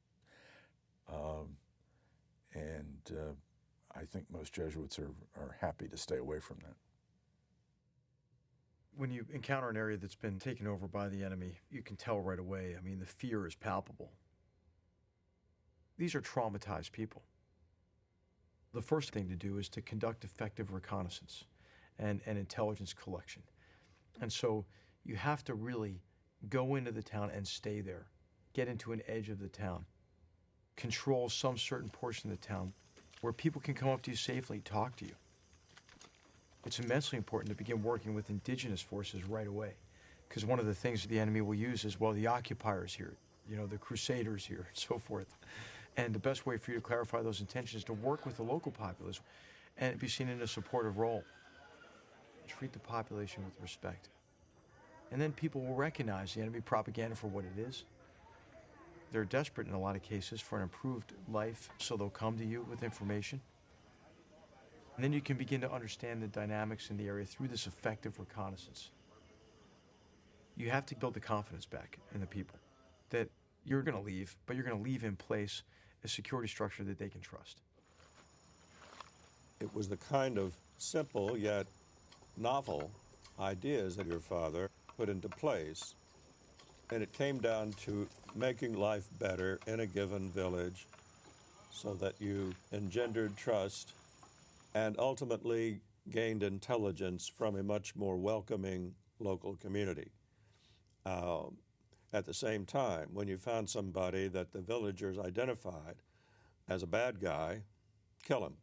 I think most Jesuits are happy to stay away from that. When you encounter an area that's been taken over by the enemy, you can tell right away. I mean, the fear is palpable. These are traumatized people. The first thing to do is to conduct effective reconnaissance and intelligence collection. And so you have to really go into the town and stay there, get into an edge of the town, control some certain portion of the town where people can come up to you safely, talk to you. It's immensely important to begin working with indigenous forces right away, because one of the things the enemy will use is, well, the occupiers here, you know, the crusaders here, and so forth. And the best way for you to clarify those intentions is to work with the local populace and be seen in a supportive role. Treat the population with respect. And then people will recognize the enemy propaganda for what it is. They're desperate in a lot of cases for an improved life, so they'll come to you with information. And then you can begin to understand the dynamics in the area through this effective reconnaissance. You have to build the confidence back in the people that you're going to leave, but you're going to leave in place a security structure that they can trust. It was the kind of simple yet novel ideas that your father put into place. And it came down to making life better in a given village so that you engendered trust and ultimately gained intelligence from a much more welcoming local community. At the same time, when you found somebody that the villagers identified as a bad guy, kill him,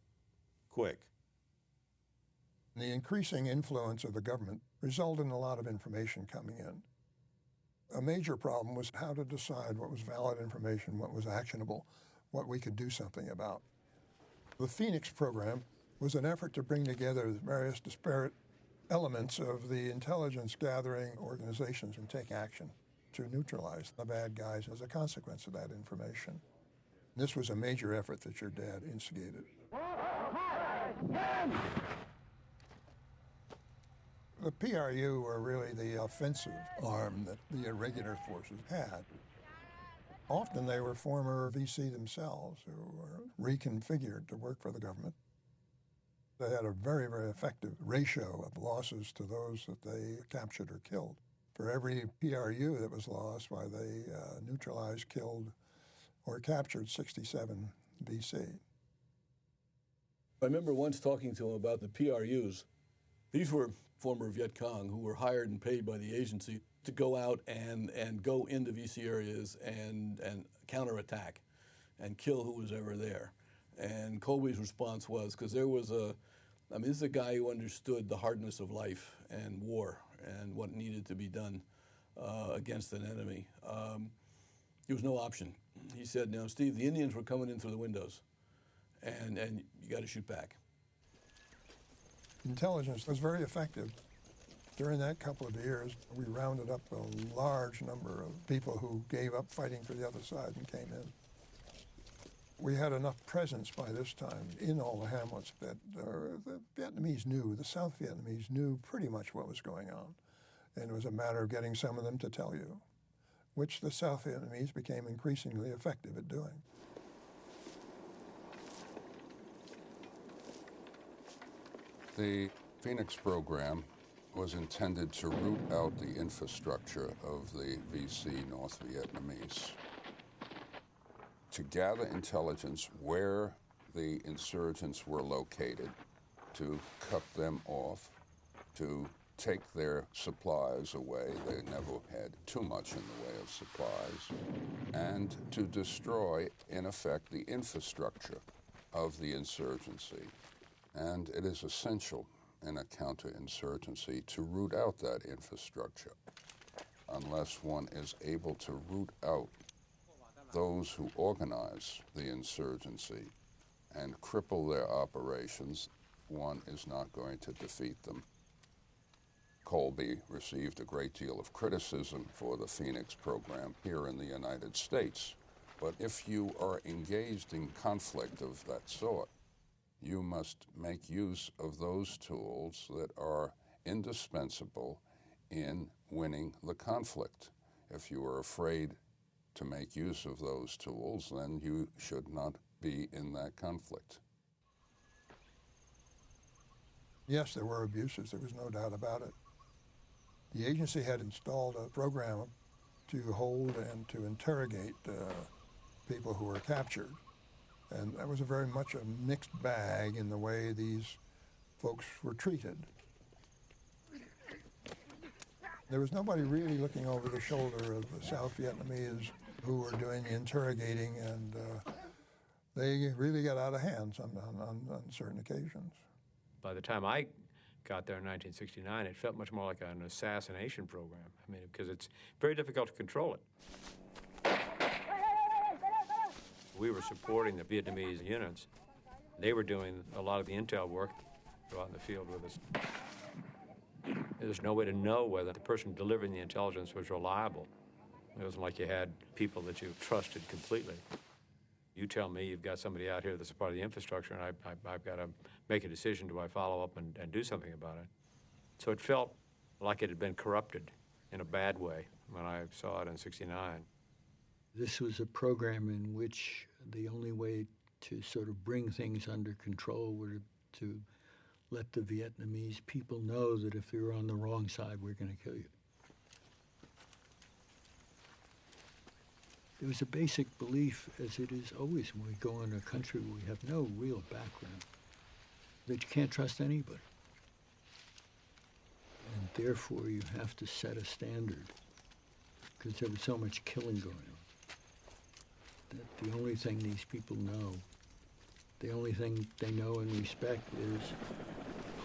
quick. The increasing influence of the government resulted in a lot of information coming in. A major problem was how to decide what was valid information, what was actionable, what we could do something about. The Phoenix program was an effort to bring together various disparate elements of the intelligence gathering organizations and take action to neutralize the bad guys as a consequence of that information. This was a major effort that your dad instigated. The PRU were really the offensive arm that the irregular forces had. Often they were former VC themselves who were reconfigured to work for the government. They had a very, very effective ratio of losses to those that they captured or killed. For every PRU that was lost, why they neutralized, killed, or captured 67 VC. I remember once talking to him about the PRUs. These were former Viet Cong who were hired and paid by the agency to go out and go into VC areas and counterattack and kill who was ever there. And Colby's response was, because there was this is a guy who understood the hardness of life and war and what needed to be done against an enemy. There was no option. He said, "Now, Steve, the Indians were coming in through the windows, and you got to shoot back." Intelligence was very effective. During that couple of years, we rounded up a large number of people who gave up fighting for the other side and came in. We had enough presence by this time in all the hamlets that the Vietnamese knew, the South Vietnamese knew pretty much what was going on. And it was a matter of getting some of them to tell you, which the South Vietnamese became increasingly effective at doing. The Phoenix program was intended to root out the infrastructure of the VC North Vietnamese, to gather intelligence where the insurgents were located, to cut them off, to take their supplies away. They never had too much in the way of supplies, and to destroy, in effect, the infrastructure of the insurgency. And it is essential in a counterinsurgency to root out that infrastructure. Unless one is able to root out those who organize the insurgency and cripple their operations, one is not going to defeat them. Colby received a great deal of criticism for the Phoenix program here in the United States. But if you are engaged in conflict of that sort, you must make use of those tools that are indispensable in winning the conflict. If you are afraid to make use of those tools, then you should not be in that conflict. Yes, there were abuses, there was no doubt about it. The agency had installed a program to hold and to interrogate people who were captured. And that was very much a mixed bag in the way these folks were treated. There was nobody really looking over the shoulder of the South Vietnamese who were doing the interrogating, and they really got out of hand on certain occasions. By the time I got there in 1969, it felt much more like an assassination program. I mean, because it's very difficult to control it. We were supporting the Vietnamese units. They were doing a lot of the intel work out in the field with us. There's no way to know whether the person delivering the intelligence was reliable. It wasn't like you had people that you trusted completely. You tell me you've got somebody out here that's a part of the infrastructure, and I've got to make a decision. Do I follow up and do something about it? So it felt like it had been corrupted in a bad way when I saw it in '69. This was a program in which the only way to sort of bring things under control were to let the Vietnamese people know that if you're on the wrong side, we're going to kill you. There was a basic belief, as it is always when we go in a country where we have no real background, that you can't trust anybody. And therefore, you have to set a standard, because there was so much killing going on, that the only thing these people know, the only thing they know and respect is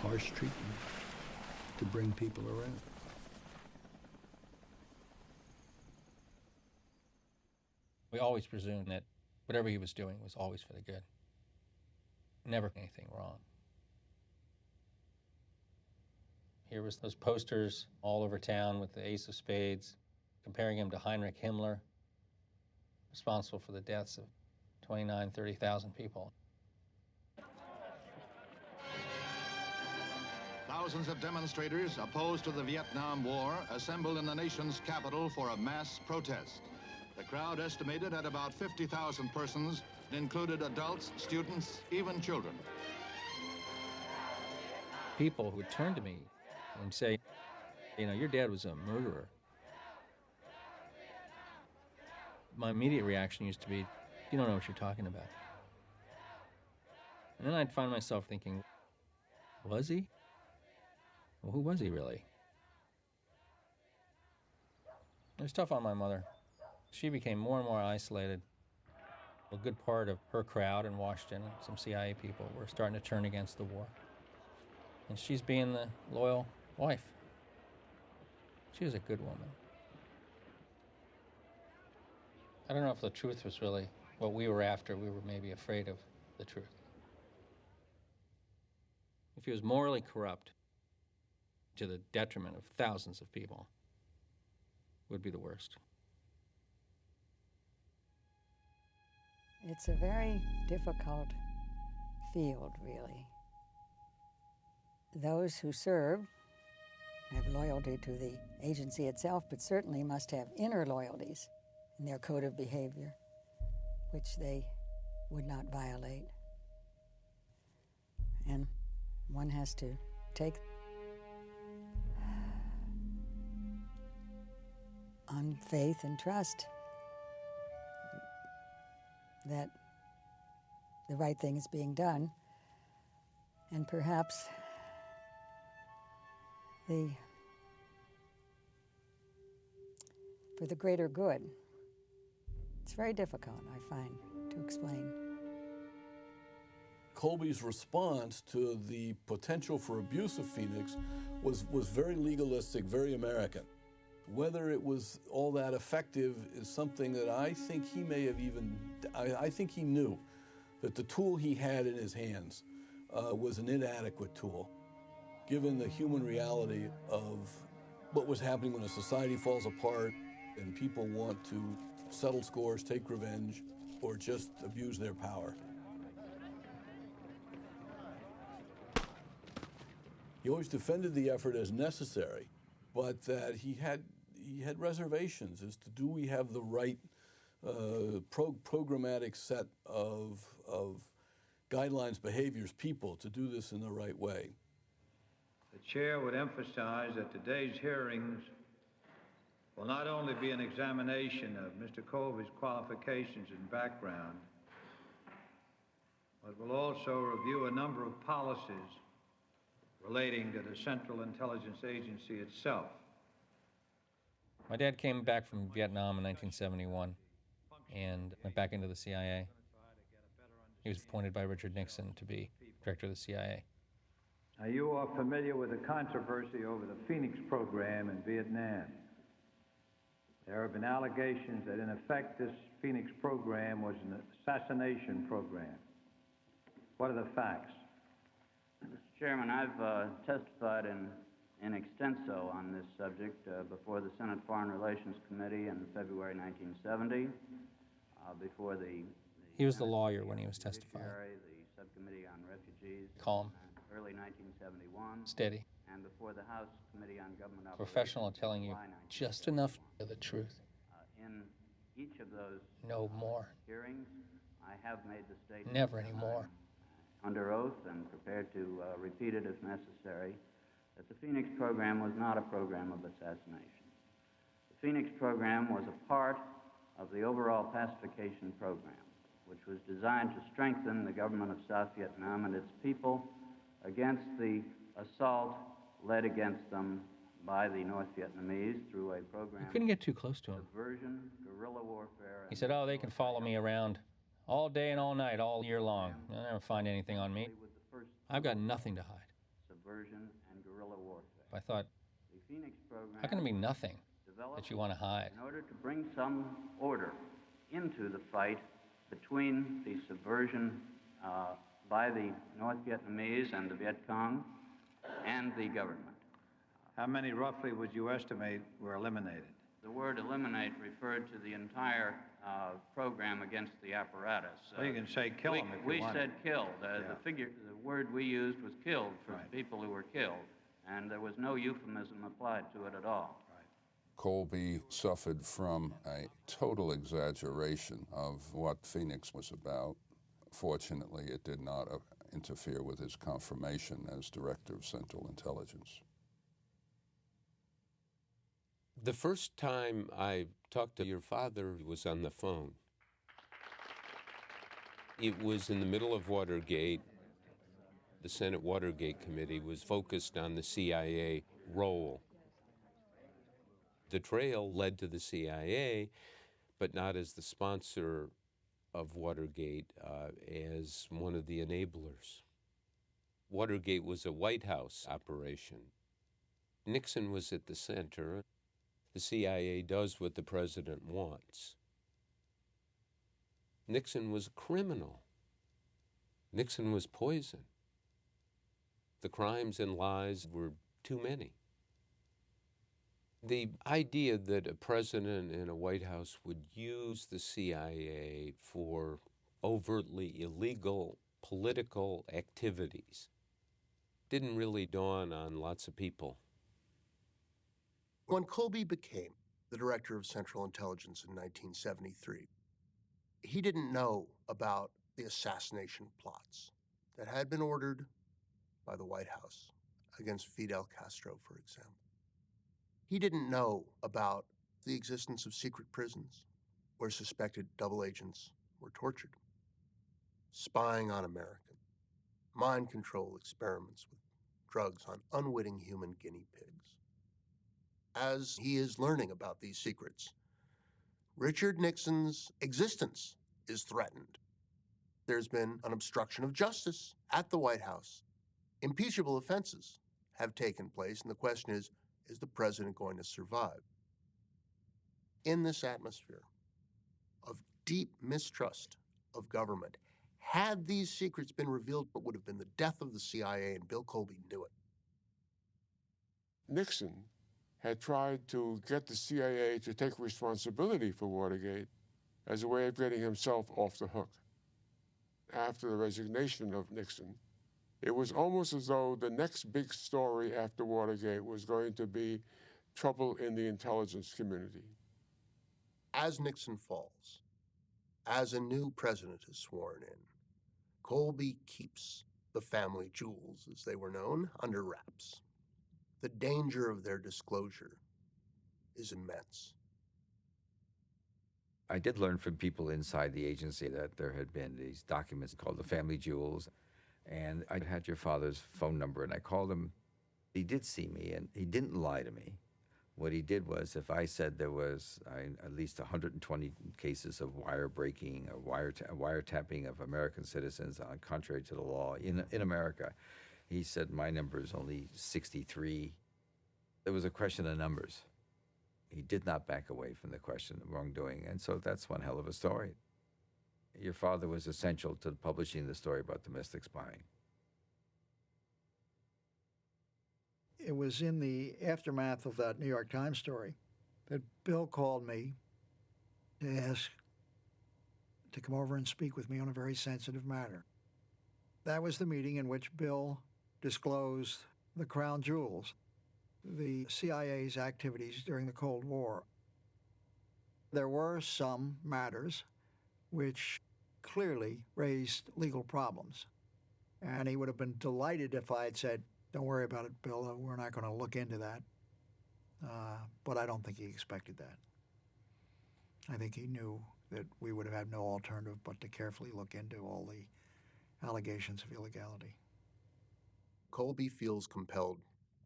harsh treatment to bring people around. We always presumed that whatever he was doing was always for the good. Never anything wrong. Here was those posters all over town with the ace of spades, comparing him to Heinrich Himmler, responsible for the deaths of 29,000, 30,000 people. Thousands of demonstrators opposed to the Vietnam War assembled in the nation's capital for a mass protest. The crowd, estimated at about 50,000 persons, included adults, students, even children. People would turn to me and say, you know, your dad was a murderer. My immediate reaction used to be, you don't know what you're talking about. And then I'd find myself thinking, was he? Well, who was he really? It was tough on my mother. She became more and more isolated. A good part of her crowd in Washington, some CIA people, were starting to turn against the war. And she's being the loyal wife. She was a good woman. I don't know if the truth was really what we were after. We were maybe afraid of the truth. If he was morally corrupt to the detriment of thousands of people, it would be the worst. It's a very difficult field, really. Those who serve have loyalty to the agency itself, but certainly must have inner loyalties in their code of behavior, which they would not violate. And one has to take on faith and trust that the right thing is being done, and perhaps for the greater good. It's very difficult, I find, to explain. Colby's response to the potential for abuse of Phoenix was very legalistic, very American. Whether it was all that effective is something that I think he may have I think he knew that the tool he had in his hands was an inadequate tool, given the human reality of what was happening when a society falls apart and people want to settle scores, take revenge, or just abuse their power. He always defended the effort as necessary, but that he had reservations as to, do we have the right programmatic set of guidelines, behaviors, people to do this in the right way. The chair would emphasize that today's hearings will not only be an examination of Mr. Colby's qualifications and background, but will also review a number of policies relating to the Central Intelligence Agency itself. My dad came back from Vietnam in 1971 and went back into the CIA. He was appointed by Richard Nixon to be director of the CIA. Now, you are familiar with the controversy over the Phoenix program in Vietnam. There have been allegations that, in effect, this Phoenix program was an assassination program. What are the facts? Mr. Chairman, I've testified in extenso on this subject before the Senate Foreign Relations Committee in February 1970, before the He was the lawyer when he was testifying. The Subcommittee on Refugees. Calm. Early 1971. Steady. And before the House Committee on Government Operations. Professional, telling you just enough of the truth. In each of those no more. Hearings, I have made the statement. Never anymore. Under oath and prepared to repeat it if necessary, that the Phoenix program was not a program of assassination. The Phoenix program was a part of the overall pacification program, which was designed to strengthen the government of South Vietnam and its people against the assault led against them by the North Vietnamese through a program. You couldn't get too close to him. Subversion, guerrilla warfare. He said, "Oh, they can follow me around all day and all night, all year long. They'll never find anything on me. I've got nothing to hide." Subversion and guerrilla warfare. I thought, the Phoenix program, how can it be nothing that you want to hide? In order to bring some order into the fight between the subversion by the North Vietnamese and the Viet Cong and the government. How many roughly would you estimate were eliminated? The word eliminate referred to the entire program against the apparatus. Well, you can say kill them if you want. We said kill. The word we used was killed for the people who were killed, and there was no euphemism applied to it at all. Colby suffered from a total exaggeration of what Phoenix was about. Fortunately, it did not interfere with his confirmation as Director of Central Intelligence. The first time I talked to your father was on the phone. It was in the middle of Watergate. The Senate Watergate Committee was focused on the CIA role. The trail led to the CIA, but not as the sponsor of Watergate, as one of the enablers. Watergate was a White House operation. Nixon was at the center. The CIA does what the president wants. Nixon was a criminal. Nixon was poison. The crimes and lies were too many. The idea that a president in a White House would use the CIA for overtly illegal political activities didn't really dawn on lots of people. When Colby became the Director of Central Intelligence in 1973, he didn't know about the assassination plots that had been ordered by the White House against Fidel Castro, for example. He didn't know about the existence of secret prisons where suspected double agents were tortured, spying on Americans, mind control experiments with drugs on unwitting human guinea pigs. As he is learning about these secrets, Richard Nixon's existence is threatened. There's been an obstruction of justice at the White House. Impeachable offenses have taken place, and the question is the president going to survive? In this atmosphere of deep mistrust of government, had these secrets been revealed, it would have been the death of the CIA, and Bill Colby knew it. Nixon had tried to get the CIA to take responsibility for Watergate as a way of getting himself off the hook. After the resignation of Nixon, it was almost as though the next big story after Watergate was going to be trouble in the intelligence community. As Nixon falls, as a new president is sworn in, Colby keeps the family jewels, as they were known, under wraps. The danger of their disclosure is immense. I did learn from people inside the agency that there had been these documents called the family jewels, and I had your father's phone number, and I called him. He did see me, and he didn't lie to me. What he did was, if I said there was at least 120 cases of wire breaking or wiretapping of American citizens contrary to the law in America, he said my number is only 63. It was a question of numbers. He did not back away from the question of wrongdoing, and so that's one hell of a story. Your father was essential to publishing the story about domestic spying. It was in the aftermath of that New York Times story that Bill called me to ask to come over and speak with me on a very sensitive matter. That was the meeting in which Bill disclosed the crown jewels, the CIA's activities during the Cold War. There were some matters which clearly raised legal problems. And he would have been delighted if I had said, "Don't worry about it, Bill, we're not going to look into that." But I don't think he expected that. I think he knew that we would have had no alternative but to carefully look into all the allegations of illegality. Colby feels compelled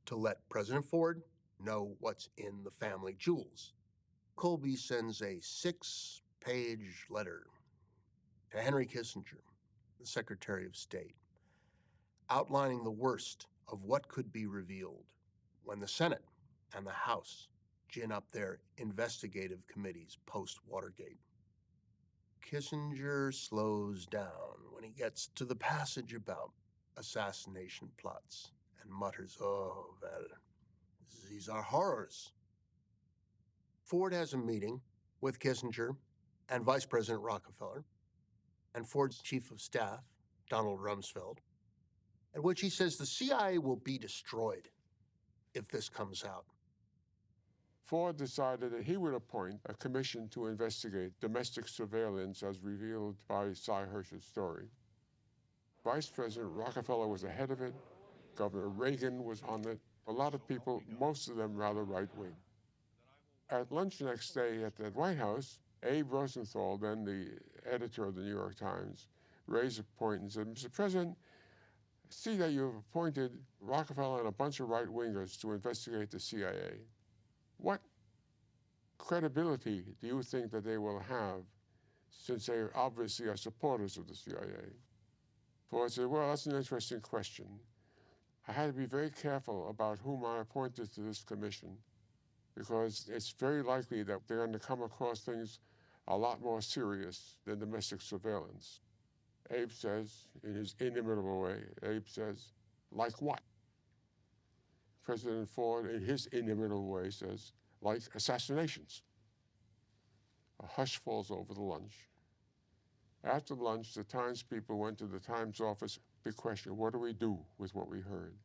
to let President Ford know what's in the family jewels. Colby sends a 6-page letter to Henry Kissinger, the Secretary of State, outlining the worst of what could be revealed when the Senate and the House gin up their investigative committees post-Watergate. Kissinger slows down when he gets to the passage about assassination plots and mutters, "Oh, well, these are horrors." Ford has a meeting with Kissinger and Vice President Rockefeller and Ford's chief of staff, Donald Rumsfeld, at which he says the CIA will be destroyed if this comes out. Ford decided that he would appoint a commission to investigate domestic surveillance as revealed by Cy Hersh's story. Vice President Rockefeller was ahead of it. Governor Reagan was on it. A lot of people, most of them rather right-wing. At lunch the next day at the White House, Abe Rosenthal, then the editor of the New York Times, raised a point and said, "Mr. President, I see that you've appointed Rockefeller and a bunch of right-wingers to investigate the CIA. What credibility do you think that they will have, since they obviously are supporters of the CIA?" Ford said, "Well, that's an interesting question. I had to be very careful about whom I appointed to this commission, because it's very likely that they're going to come across things a lot more serious than domestic surveillance." Abe says, in his inimitable way, Abe says, "Like what?" President Ford, in his inimitable way, says, "Like assassinations." A hush falls over the lunch. After lunch, the Times people went to the Times office. Big question, what do we do with what we heard?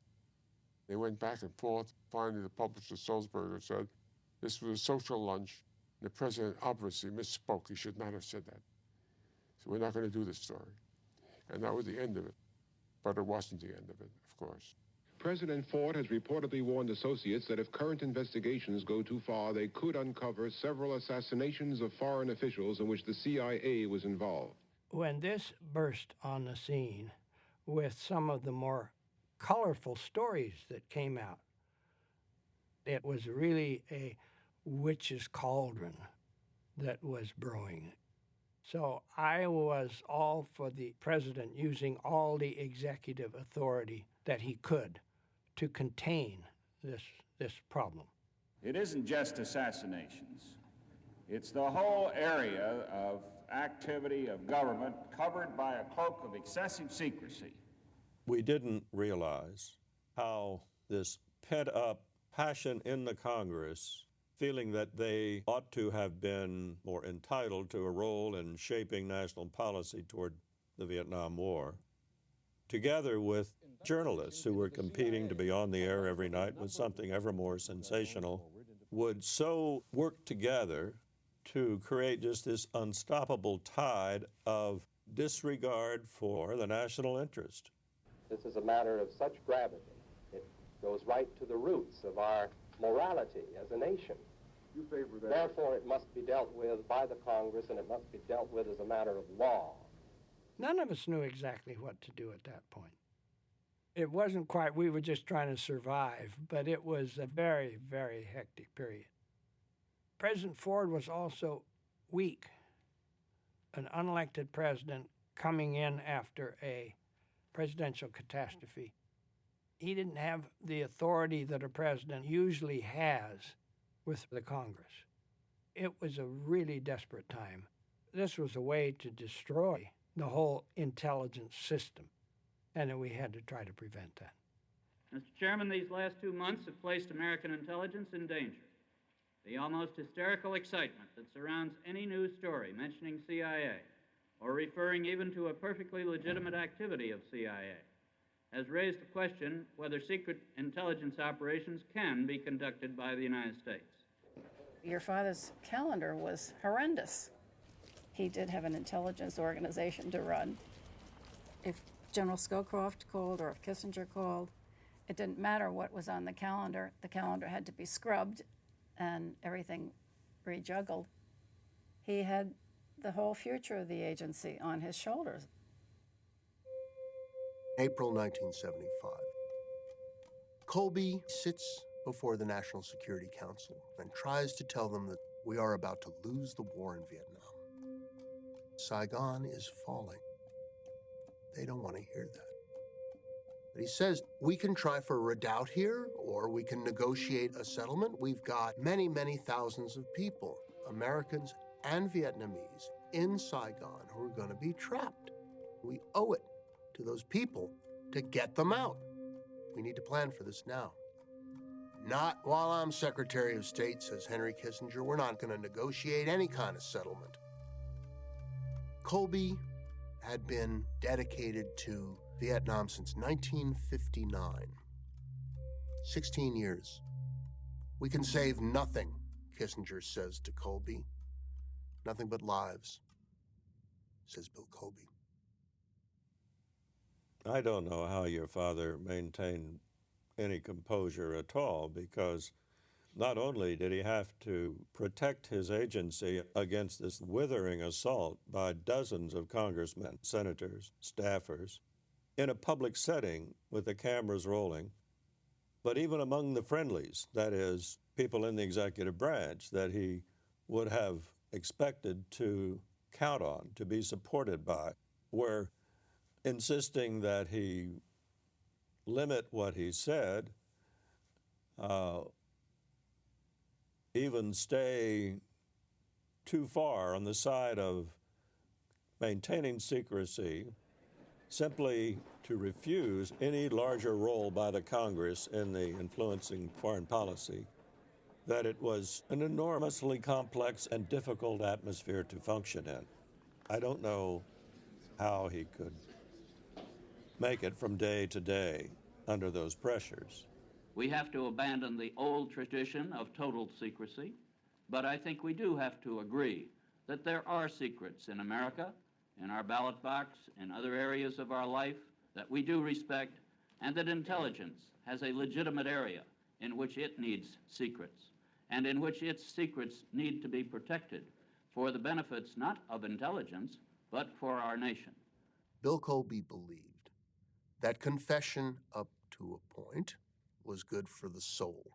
They went back and forth. Finally, the publisher, Sulzberger, said, "This was a social lunch. The president obviously misspoke. He should not have said that. So we're not going to do this story." And that was the end of it. But it wasn't the end of it, of course. President Ford has reportedly warned associates that if current investigations go too far, they could uncover several assassinations of foreign officials in which the CIA was involved. When this burst on the scene with some of the more colorful stories that came out, it was really a witch's cauldron that was brewing. So I was all for the president using all the executive authority that he could to contain this problem. It isn't just assassinations. It's the whole area of activity of government covered by a cloak of excessive secrecy. We didn't realize how this pent-up passion in the Congress, feeling that they ought to have been more entitled to a role in shaping national policy toward the Vietnam War, together with journalists who were competing to be on the air every night with something ever more sensational, would so work together to create just this unstoppable tide of disregard for the national interest. This is a matter of such gravity. It goes right to the roots of our morality as a nation. You favor that? Therefore, it must be dealt with by the Congress, and it must be dealt with as a matter of law. None of us knew exactly what to do at that point. It wasn't quite, we were just trying to survive, but it was a very, very hectic period. President Ford was also weak. An unelected president coming in after a presidential catastrophe. He didn't have the authority that a president usually has with the Congress. It was a really desperate time. This was a way to destroy the whole intelligence system, and we had to try to prevent that. Mr. Chairman, these last 2 months have placed American intelligence in danger. The almost hysterical excitement that surrounds any news story mentioning CIA or referring even to a perfectly legitimate activity of CIA, has raised the question whether secret intelligence operations can be conducted by the United States. Your father's calendar was horrendous. He did have an intelligence organization to run. If General Scowcroft called or if Kissinger called, it didn't matter what was on the calendar. The calendar had to be scrubbed and everything rejuggled. He had the whole future of the agency on his shoulders. April 1975. Colby sits before the National Security Council and tries to tell them that we are about to lose the war in Vietnam. Saigon is falling. They don't want to hear that. But he says, we can try for a redoubt here, or we can negotiate a settlement. We've got many, many thousands of people, Americans and Vietnamese, in Saigon who are going to be trapped. We owe it to those people to get them out. We need to plan for this now. Not while I'm Secretary of State, says Henry Kissinger. We're not going to negotiate any kind of settlement. Colby had been dedicated to Vietnam since 1959. 16 years. We can save nothing, Kissinger says to Colby. Nothing but lives, says Bill Colby. I don't know how your father maintained any composure at all, because not only did he have to protect his agency against this withering assault by dozens of congressmen, senators, staffers, in a public setting with the cameras rolling, but even among the friendlies, that is, people in the executive branch that he would have expected to count on, to be supported by, were insisting that he limit what he said, even stay too far on the side of maintaining secrecy, simply to refuse any larger role by the Congress in the influencing foreign policy, that it was an enormously complex and difficult atmosphere to function in. I don't know how he could make it from day to day under those pressures. We have to abandon the old tradition of total secrecy, but I think we do have to agree that there are secrets in America, in our ballot box, in other areas of our life that we do respect, and that intelligence has a legitimate area in which it needs secrets, and in which its secrets need to be protected for the benefits not of intelligence, but for our nation. Bill Colby believed that confession up to a point was good for the soul,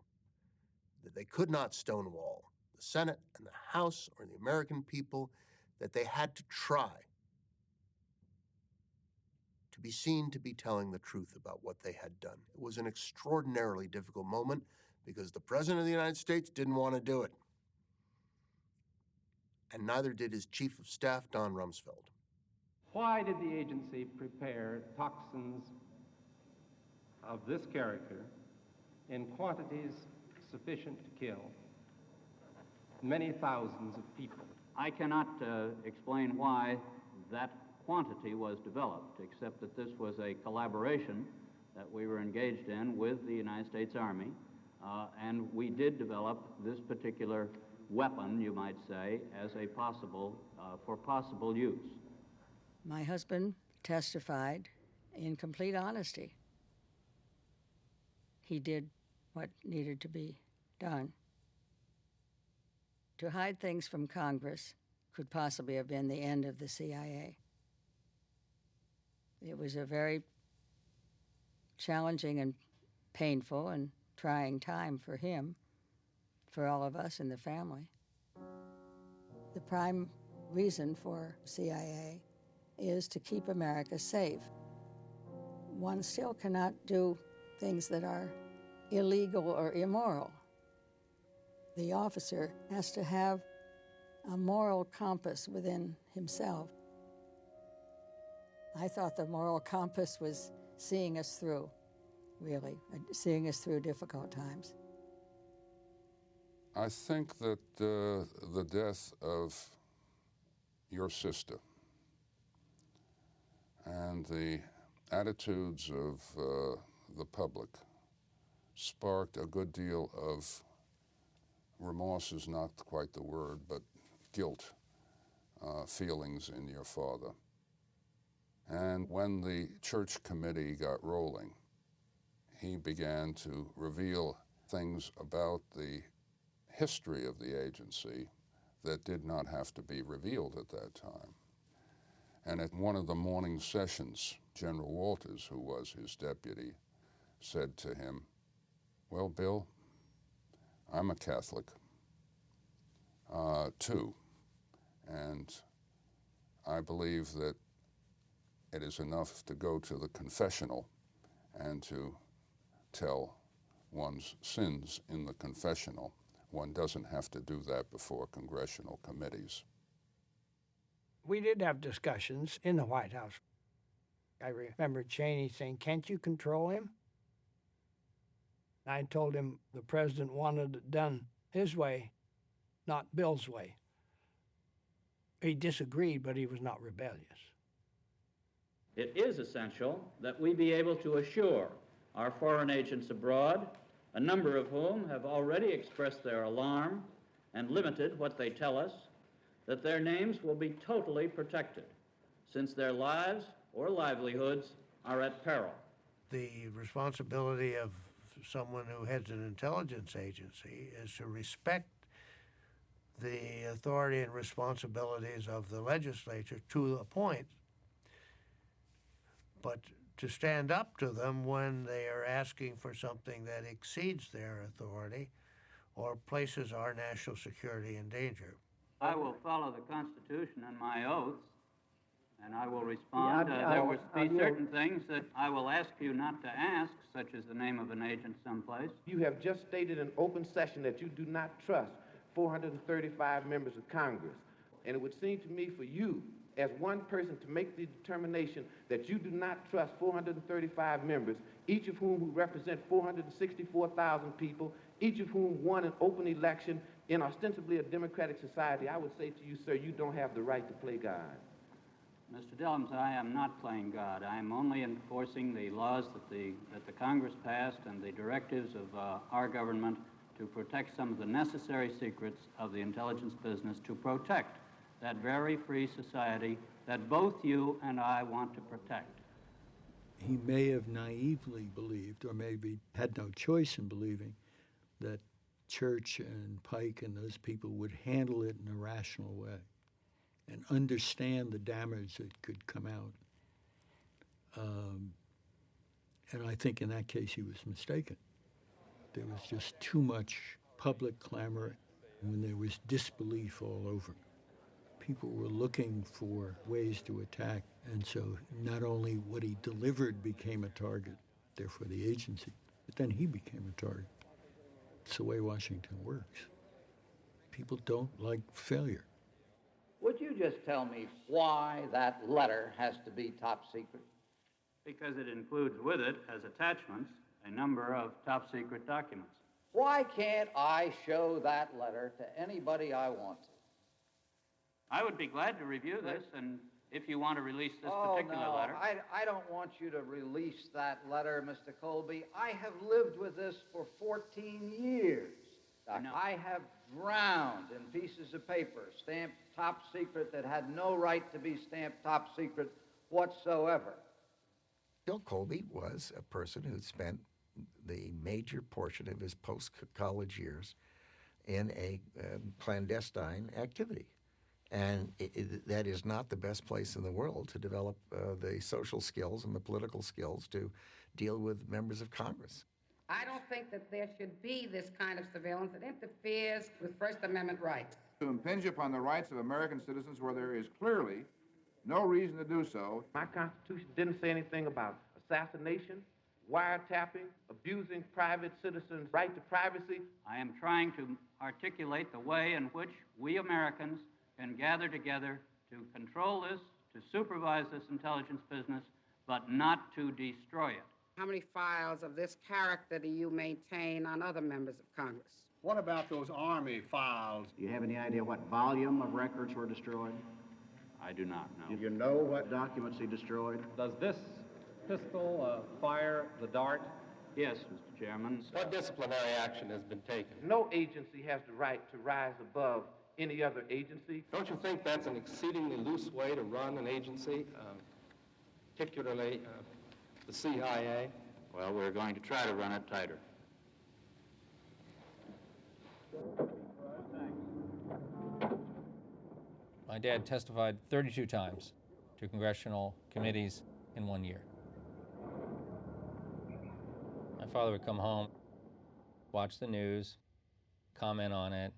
that they could not stonewall the Senate and the House or the American people, that they had to try to be seen to be telling the truth about what they had done. It was an extraordinarily difficult moment because the President of the United States didn't want to do it. And neither did his Chief of Staff, Don Rumsfeld. Why did the agency prepare toxins of this character in quantities sufficient to kill many thousands of people? I cannot explain why that quantity was developed, except that this was a collaboration that we were engaged in with the United States Army, and we did develop this particular weapon, you might say, as a possible, for possible use. My husband testified in complete honesty. He did what needed to be done. To hide things from Congress could possibly have been the end of the CIA. It was a very challenging and painful and trying time for him, for all of us in the family. The prime reason for CIA is to keep America safe. One still cannot do things that are illegal or immoral. The officer has to have a moral compass within himself. I thought the moral compass was seeing us through, really, seeing us through difficult times. I think that the death of your sister And the attitudes of the public sparked a good deal of remorse is not quite the word, but guilt feelings in your father. And when the church committee got rolling, he began to reveal things about the history of the agency that did not have to be revealed at that time. And at one of the morning sessions, General Walters, who was his deputy, said to him, "Well, Bill, I'm a Catholic, too, and I believe that it is enough to go to the confessional and to tell one's sins in the confessional. One doesn't have to do that before congressional committees." We did have discussions in the White House. I remember Cheney saying, "Can't you control him?" I told him the president wanted it done his way, not Bill's way. He disagreed, but he was not rebellious. It is essential that we be able to assure our foreign agents abroad, a number of whom have already expressed their alarm and limited what they tell us, that their names will be totally protected, since their lives or livelihoods are at peril. The responsibility of someone who heads an intelligence agency is to respect the authority and responsibilities of the legislature to a point, but to stand up to them when they are asking for something that exceeds their authority or places our national security in danger. I will follow the Constitution and my oaths, and I will respond. There will be certain things that I will ask you not to ask, such as the name of an agent someplace. You have just stated in open session that you do not trust 435 members of Congress. And it would seem to me for you, as one person, to make the determination that you do not trust 435 members, each of whom represent 464,000 people, each of whom won an open election in ostensibly a democratic society. I would say to you, sir, you don't have the right to play God. Mr. Dillams, I am not playing God. I am only enforcing the laws that the Congress passed and the directives of our government to protect some of the necessary secrets of the intelligence business, to protect that very free society that both you and I want to protect. He may have naively believed, or maybe had no choice in believing, that Church and Pike and those people would handle it in a rational way and understand the damage that could come out. And I think in that case he was mistaken. There was just too much public clamor when there was disbelief all over. People were looking for ways to attack, and so not only what he delivered became a target, therefore the agency, but then he became a target. It's the way Washington works. People don't like failure. Would you just tell me why that letter has to be top secret? Because it includes with it, as attachments, a number of top secret documents. Why can't I show that letter to anybody I want to? I would be glad to review this, and if you want to release this particular letter. I don't want you to release that letter, Mr. Colby. I have lived with this for 14 years. I have drowned in pieces of paper stamped top secret that had no right to be stamped top secret whatsoever. Bill Colby was a person who spent the major portion of his post-college years in a clandestine activity. And that is not the best place in the world to develop the social skills and the political skills to deal with members of Congress. I don't think that there should be this kind of surveillance that interferes with First Amendment rights. To impinge upon the rights of American citizens where there is clearly no reason to do so. My Constitution didn't say anything about assassination, wiretapping, abusing private citizens' right to privacy. I am trying to articulate the way in which we Americans can gather together to control this, to supervise this intelligence business, but not to destroy it. How many files of this character do you maintain on other members of Congress? What about those Army files? Do you have any idea what volume of records were destroyed? I do not know. Do you know what documents he destroyed? Does this pistol fire the dart? Yes, Mr. Chairman. What disciplinary action has been taken? No agency has the right to rise above any other agency. Don't you think that's an exceedingly loose way to run an agency, particularly the CIA? Well, we're going to try to run it tighter. My dad testified 32 times to congressional committees in 1 year. My father would come home, watch the news, comment on it.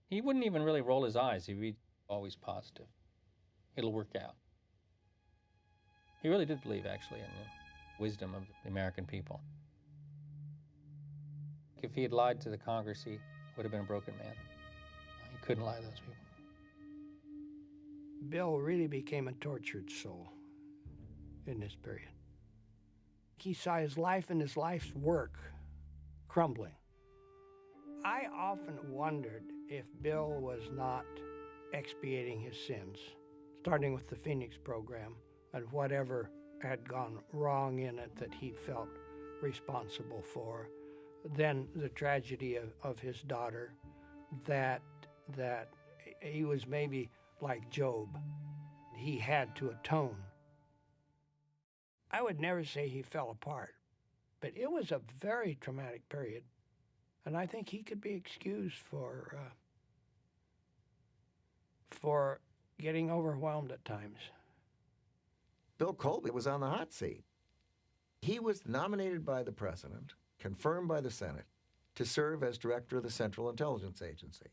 He wouldn't even really roll his eyes. He'd be always positive. It'll work out. He really did believe, actually, in the wisdom of the American people. If he had lied to the Congress, he would have been a broken man. He couldn't lie to those people. Bill really became a tortured soul in this period. He saw his life and his life's work crumbling. I often wondered if Bill was not expiating his sins, starting with the Phoenix program and whatever had gone wrong in it that he felt responsible for. Then the tragedy of his daughter, that he was maybe like Job. He had to atone. I would never say he fell apart, but it was a very traumatic period, and I think he could be excused for getting overwhelmed at times. Bill Colby was on the hot seat. He was nominated by the president, confirmed by the Senate, to serve as director of the Central Intelligence Agency.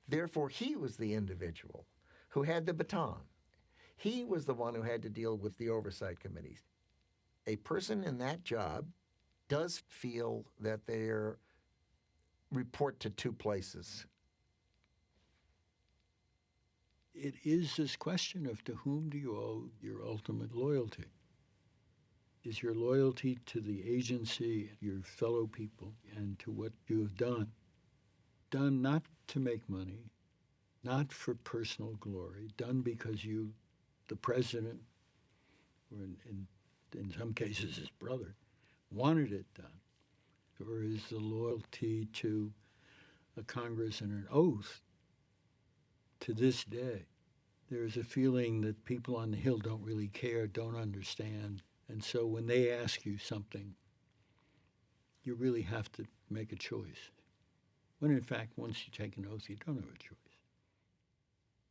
Therefore, he was the individual who had the baton. He was the one who had to deal with the oversight committees. A person in that job does feel that they report to two places. It is this question of to whom do you owe your ultimate loyalty? Is your loyalty to the agency, your fellow people, and to what you have done? Done not to make money, not for personal glory, done because you, the president, or in some cases his brother, wanted it done? Or is the loyalty to a Congress and an oath? To this day, there's a feeling that people on the Hill don't really care, don't understand, and so when they ask you something, you really have to make a choice. When in fact, once you take an oath, you don't have a choice.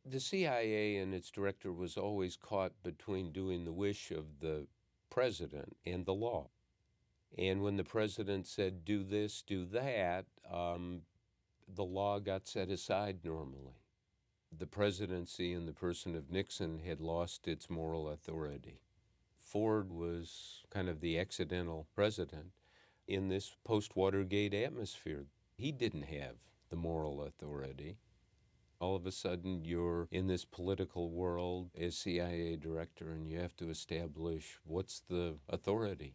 The CIA and its director was always caught between doing the wish of the president and the law. And when the president said, do this, do that, the law got set aside normally. The presidency in the person of Nixon had lost its moral authority. Ford was kind of the accidental president in this post-Watergate atmosphere. He didn't have the moral authority. All of a sudden, you're in this political world as CIA director, and you have to establish what's the authority,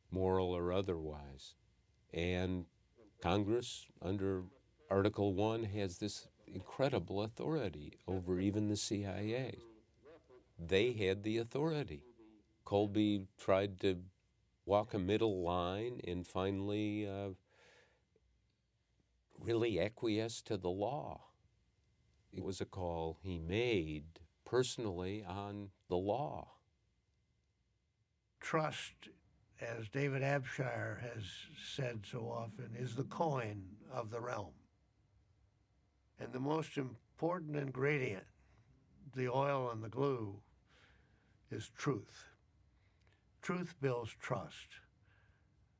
moral or otherwise. And Congress, under Article 1, has this incredible authority over even the CIA. They had the authority. Colby tried to walk a middle line and finally really acquiesced to the law. It was a call he made personally on the law. Trust, as David Abshire has said so often, is the coin of the realm. And the most important ingredient, the oil and the glue, is truth. Truth builds trust.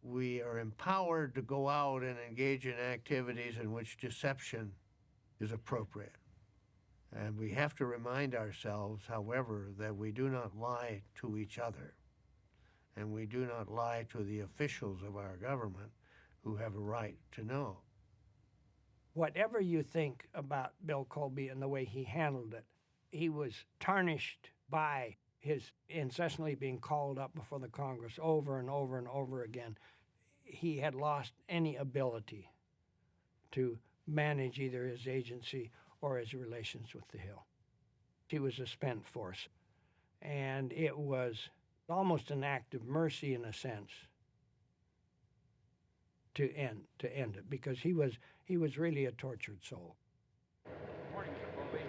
We are empowered to go out and engage in activities in which deception is appropriate. And we have to remind ourselves, however, that we do not lie to each other, and we do not lie to the officials of our government who have a right to know. Whatever you think about Bill Colby and the way he handled it, he was tarnished by his incessantly being called up before the Congress over and over and over again. He had lost any ability to manage either his agency or his relations with the Hill. He was a spent force. And it was almost an act of mercy in a sense to end it, because he was really a tortured soul. Morning, Mr. Colby.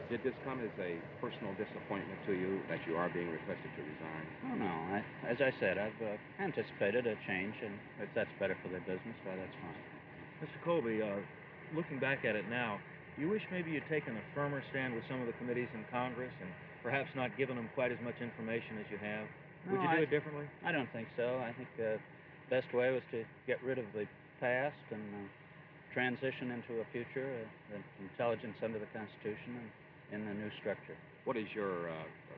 Did this come as a personal disappointment to you that you are being requested to resign? Oh, no. As I said, I've anticipated a change, and if that's better for their business, well, that's fine. Mr. Colby, looking back at it now, do you wish maybe you'd taken a firmer stand with some of the committees in Congress and perhaps not given them quite as much information as you have? Would you do it differently? I don't think so. I think the best way was to get rid of the past and transition into a future, intelligence under the Constitution and in the new structure. What is your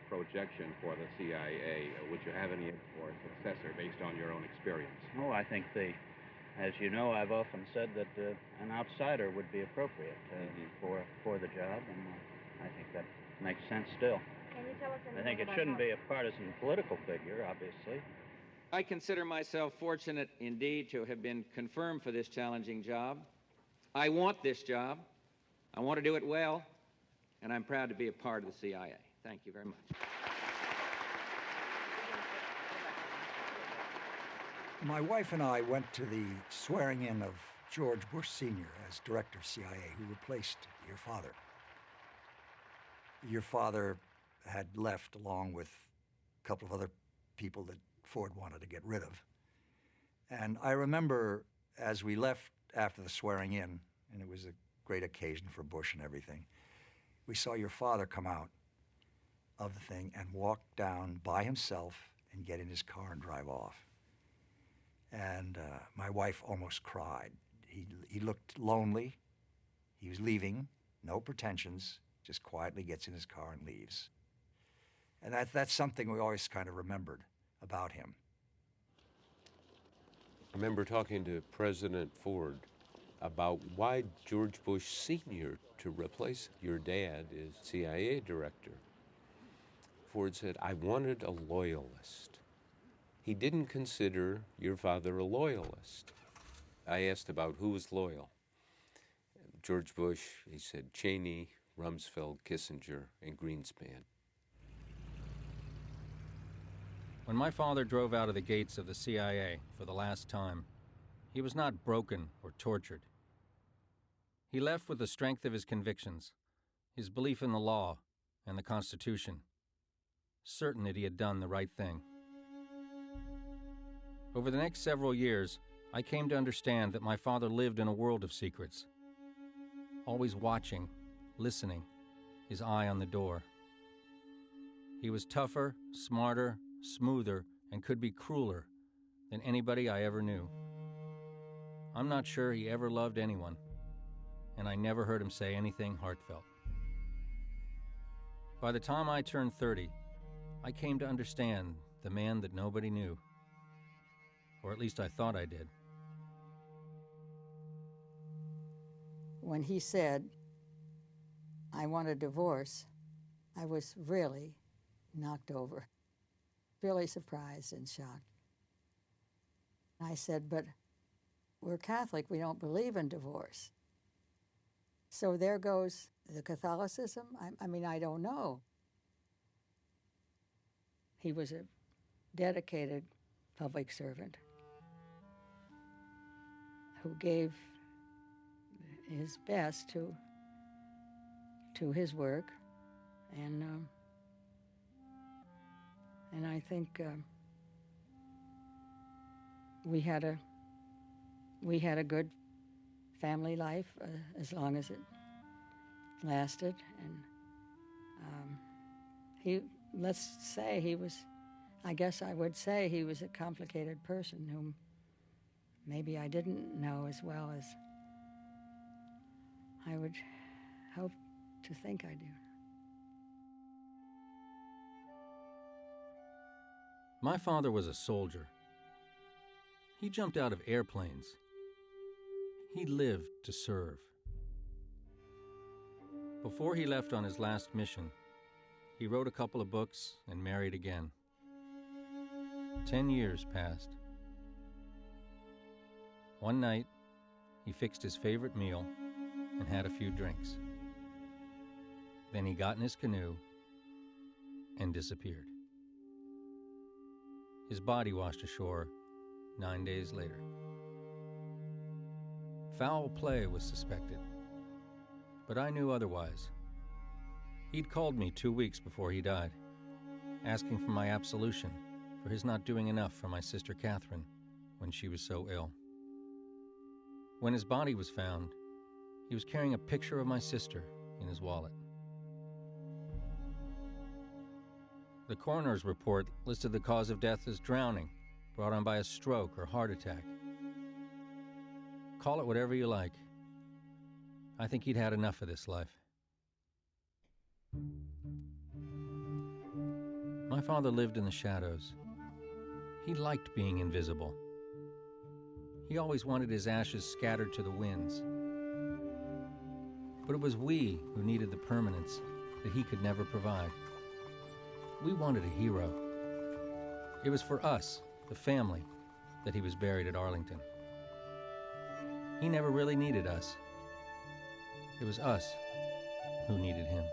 projection for the CIA? Would you have any for a successor based on your own experience? Oh, I think as you know, I've often said that an outsider would be appropriate for the job, and I think that makes sense still. Can you tell us anything I think it about shouldn't how... be a partisan political figure, obviously. I consider myself fortunate indeed to have been confirmed for this challenging job. I want this job. I want to do it well, and I'm proud to be a part of the CIA. Thank you very much. My wife and I went to the swearing in of George Bush Sr. as director of CIA, who replaced your father. Your father had left along with a couple of other people that Ford wanted to get rid of. And I remember as we left after the swearing in, and it was a great occasion for Bush and everything, we saw your father come out of the thing and walk down by himself and get in his car and drive off. And my wife almost cried. He looked lonely. He was leaving, no pretensions, just quietly gets in his car and leaves. And that's something we always kind of remembered about him. I remember talking to President Ford about why George Bush Sr. to replace your dad as CIA director. Ford said, I wanted a loyalist. He didn't consider your father a loyalist. I asked about who was loyal. George Bush, he said, Cheney, Rumsfeld, Kissinger, and Greenspan. When my father drove out of the gates of the CIA for the last time, he was not broken or tortured. He left with the strength of his convictions, his belief in the law and the Constitution, certain that he had done the right thing. Over the next several years, I came to understand that my father lived in a world of secrets, always watching, listening, his eye on the door. He was tougher, smarter, smoother, and could be crueler than anybody I ever knew. I'm not sure he ever loved anyone, and I never heard him say anything heartfelt. By the time I turned 30, I came to understand the man that nobody knew, or at least I thought I did. When he said, I want a divorce, I was really knocked over, really surprised and shocked. I said, but we're Catholic, we don't believe in divorce. So there goes the Catholicism? I mean, I don't know. He was a dedicated public servant who gave his best to his work, and I think we had a good family life as long as it lasted, and I guess I would say he was a complicated person whom maybe I didn't know as well as I would hope to think I do. My father was a soldier. He jumped out of airplanes. He lived to serve. Before he left on his last mission, he wrote a couple of books and married again. 10 years passed. One night, he fixed his favorite meal and had a few drinks. Then he got in his canoe and disappeared. His body washed ashore 9 days later. Foul play was suspected, but I knew otherwise. He'd called me 2 weeks before he died, asking for my absolution for his not doing enough for my sister Catherine when she was so ill. When his body was found, he was carrying a picture of my sister in his wallet. The coroner's report listed the cause of death as drowning, brought on by a stroke or heart attack. Call it whatever you like. I think he'd had enough of this life. My father lived in the shadows. He liked being invisible. He always wanted his ashes scattered to the winds. But it was we who needed the permanence that he could never provide. We wanted a hero. It was for us, the family, that he was buried at Arlington. He never really needed us. It was us who needed him.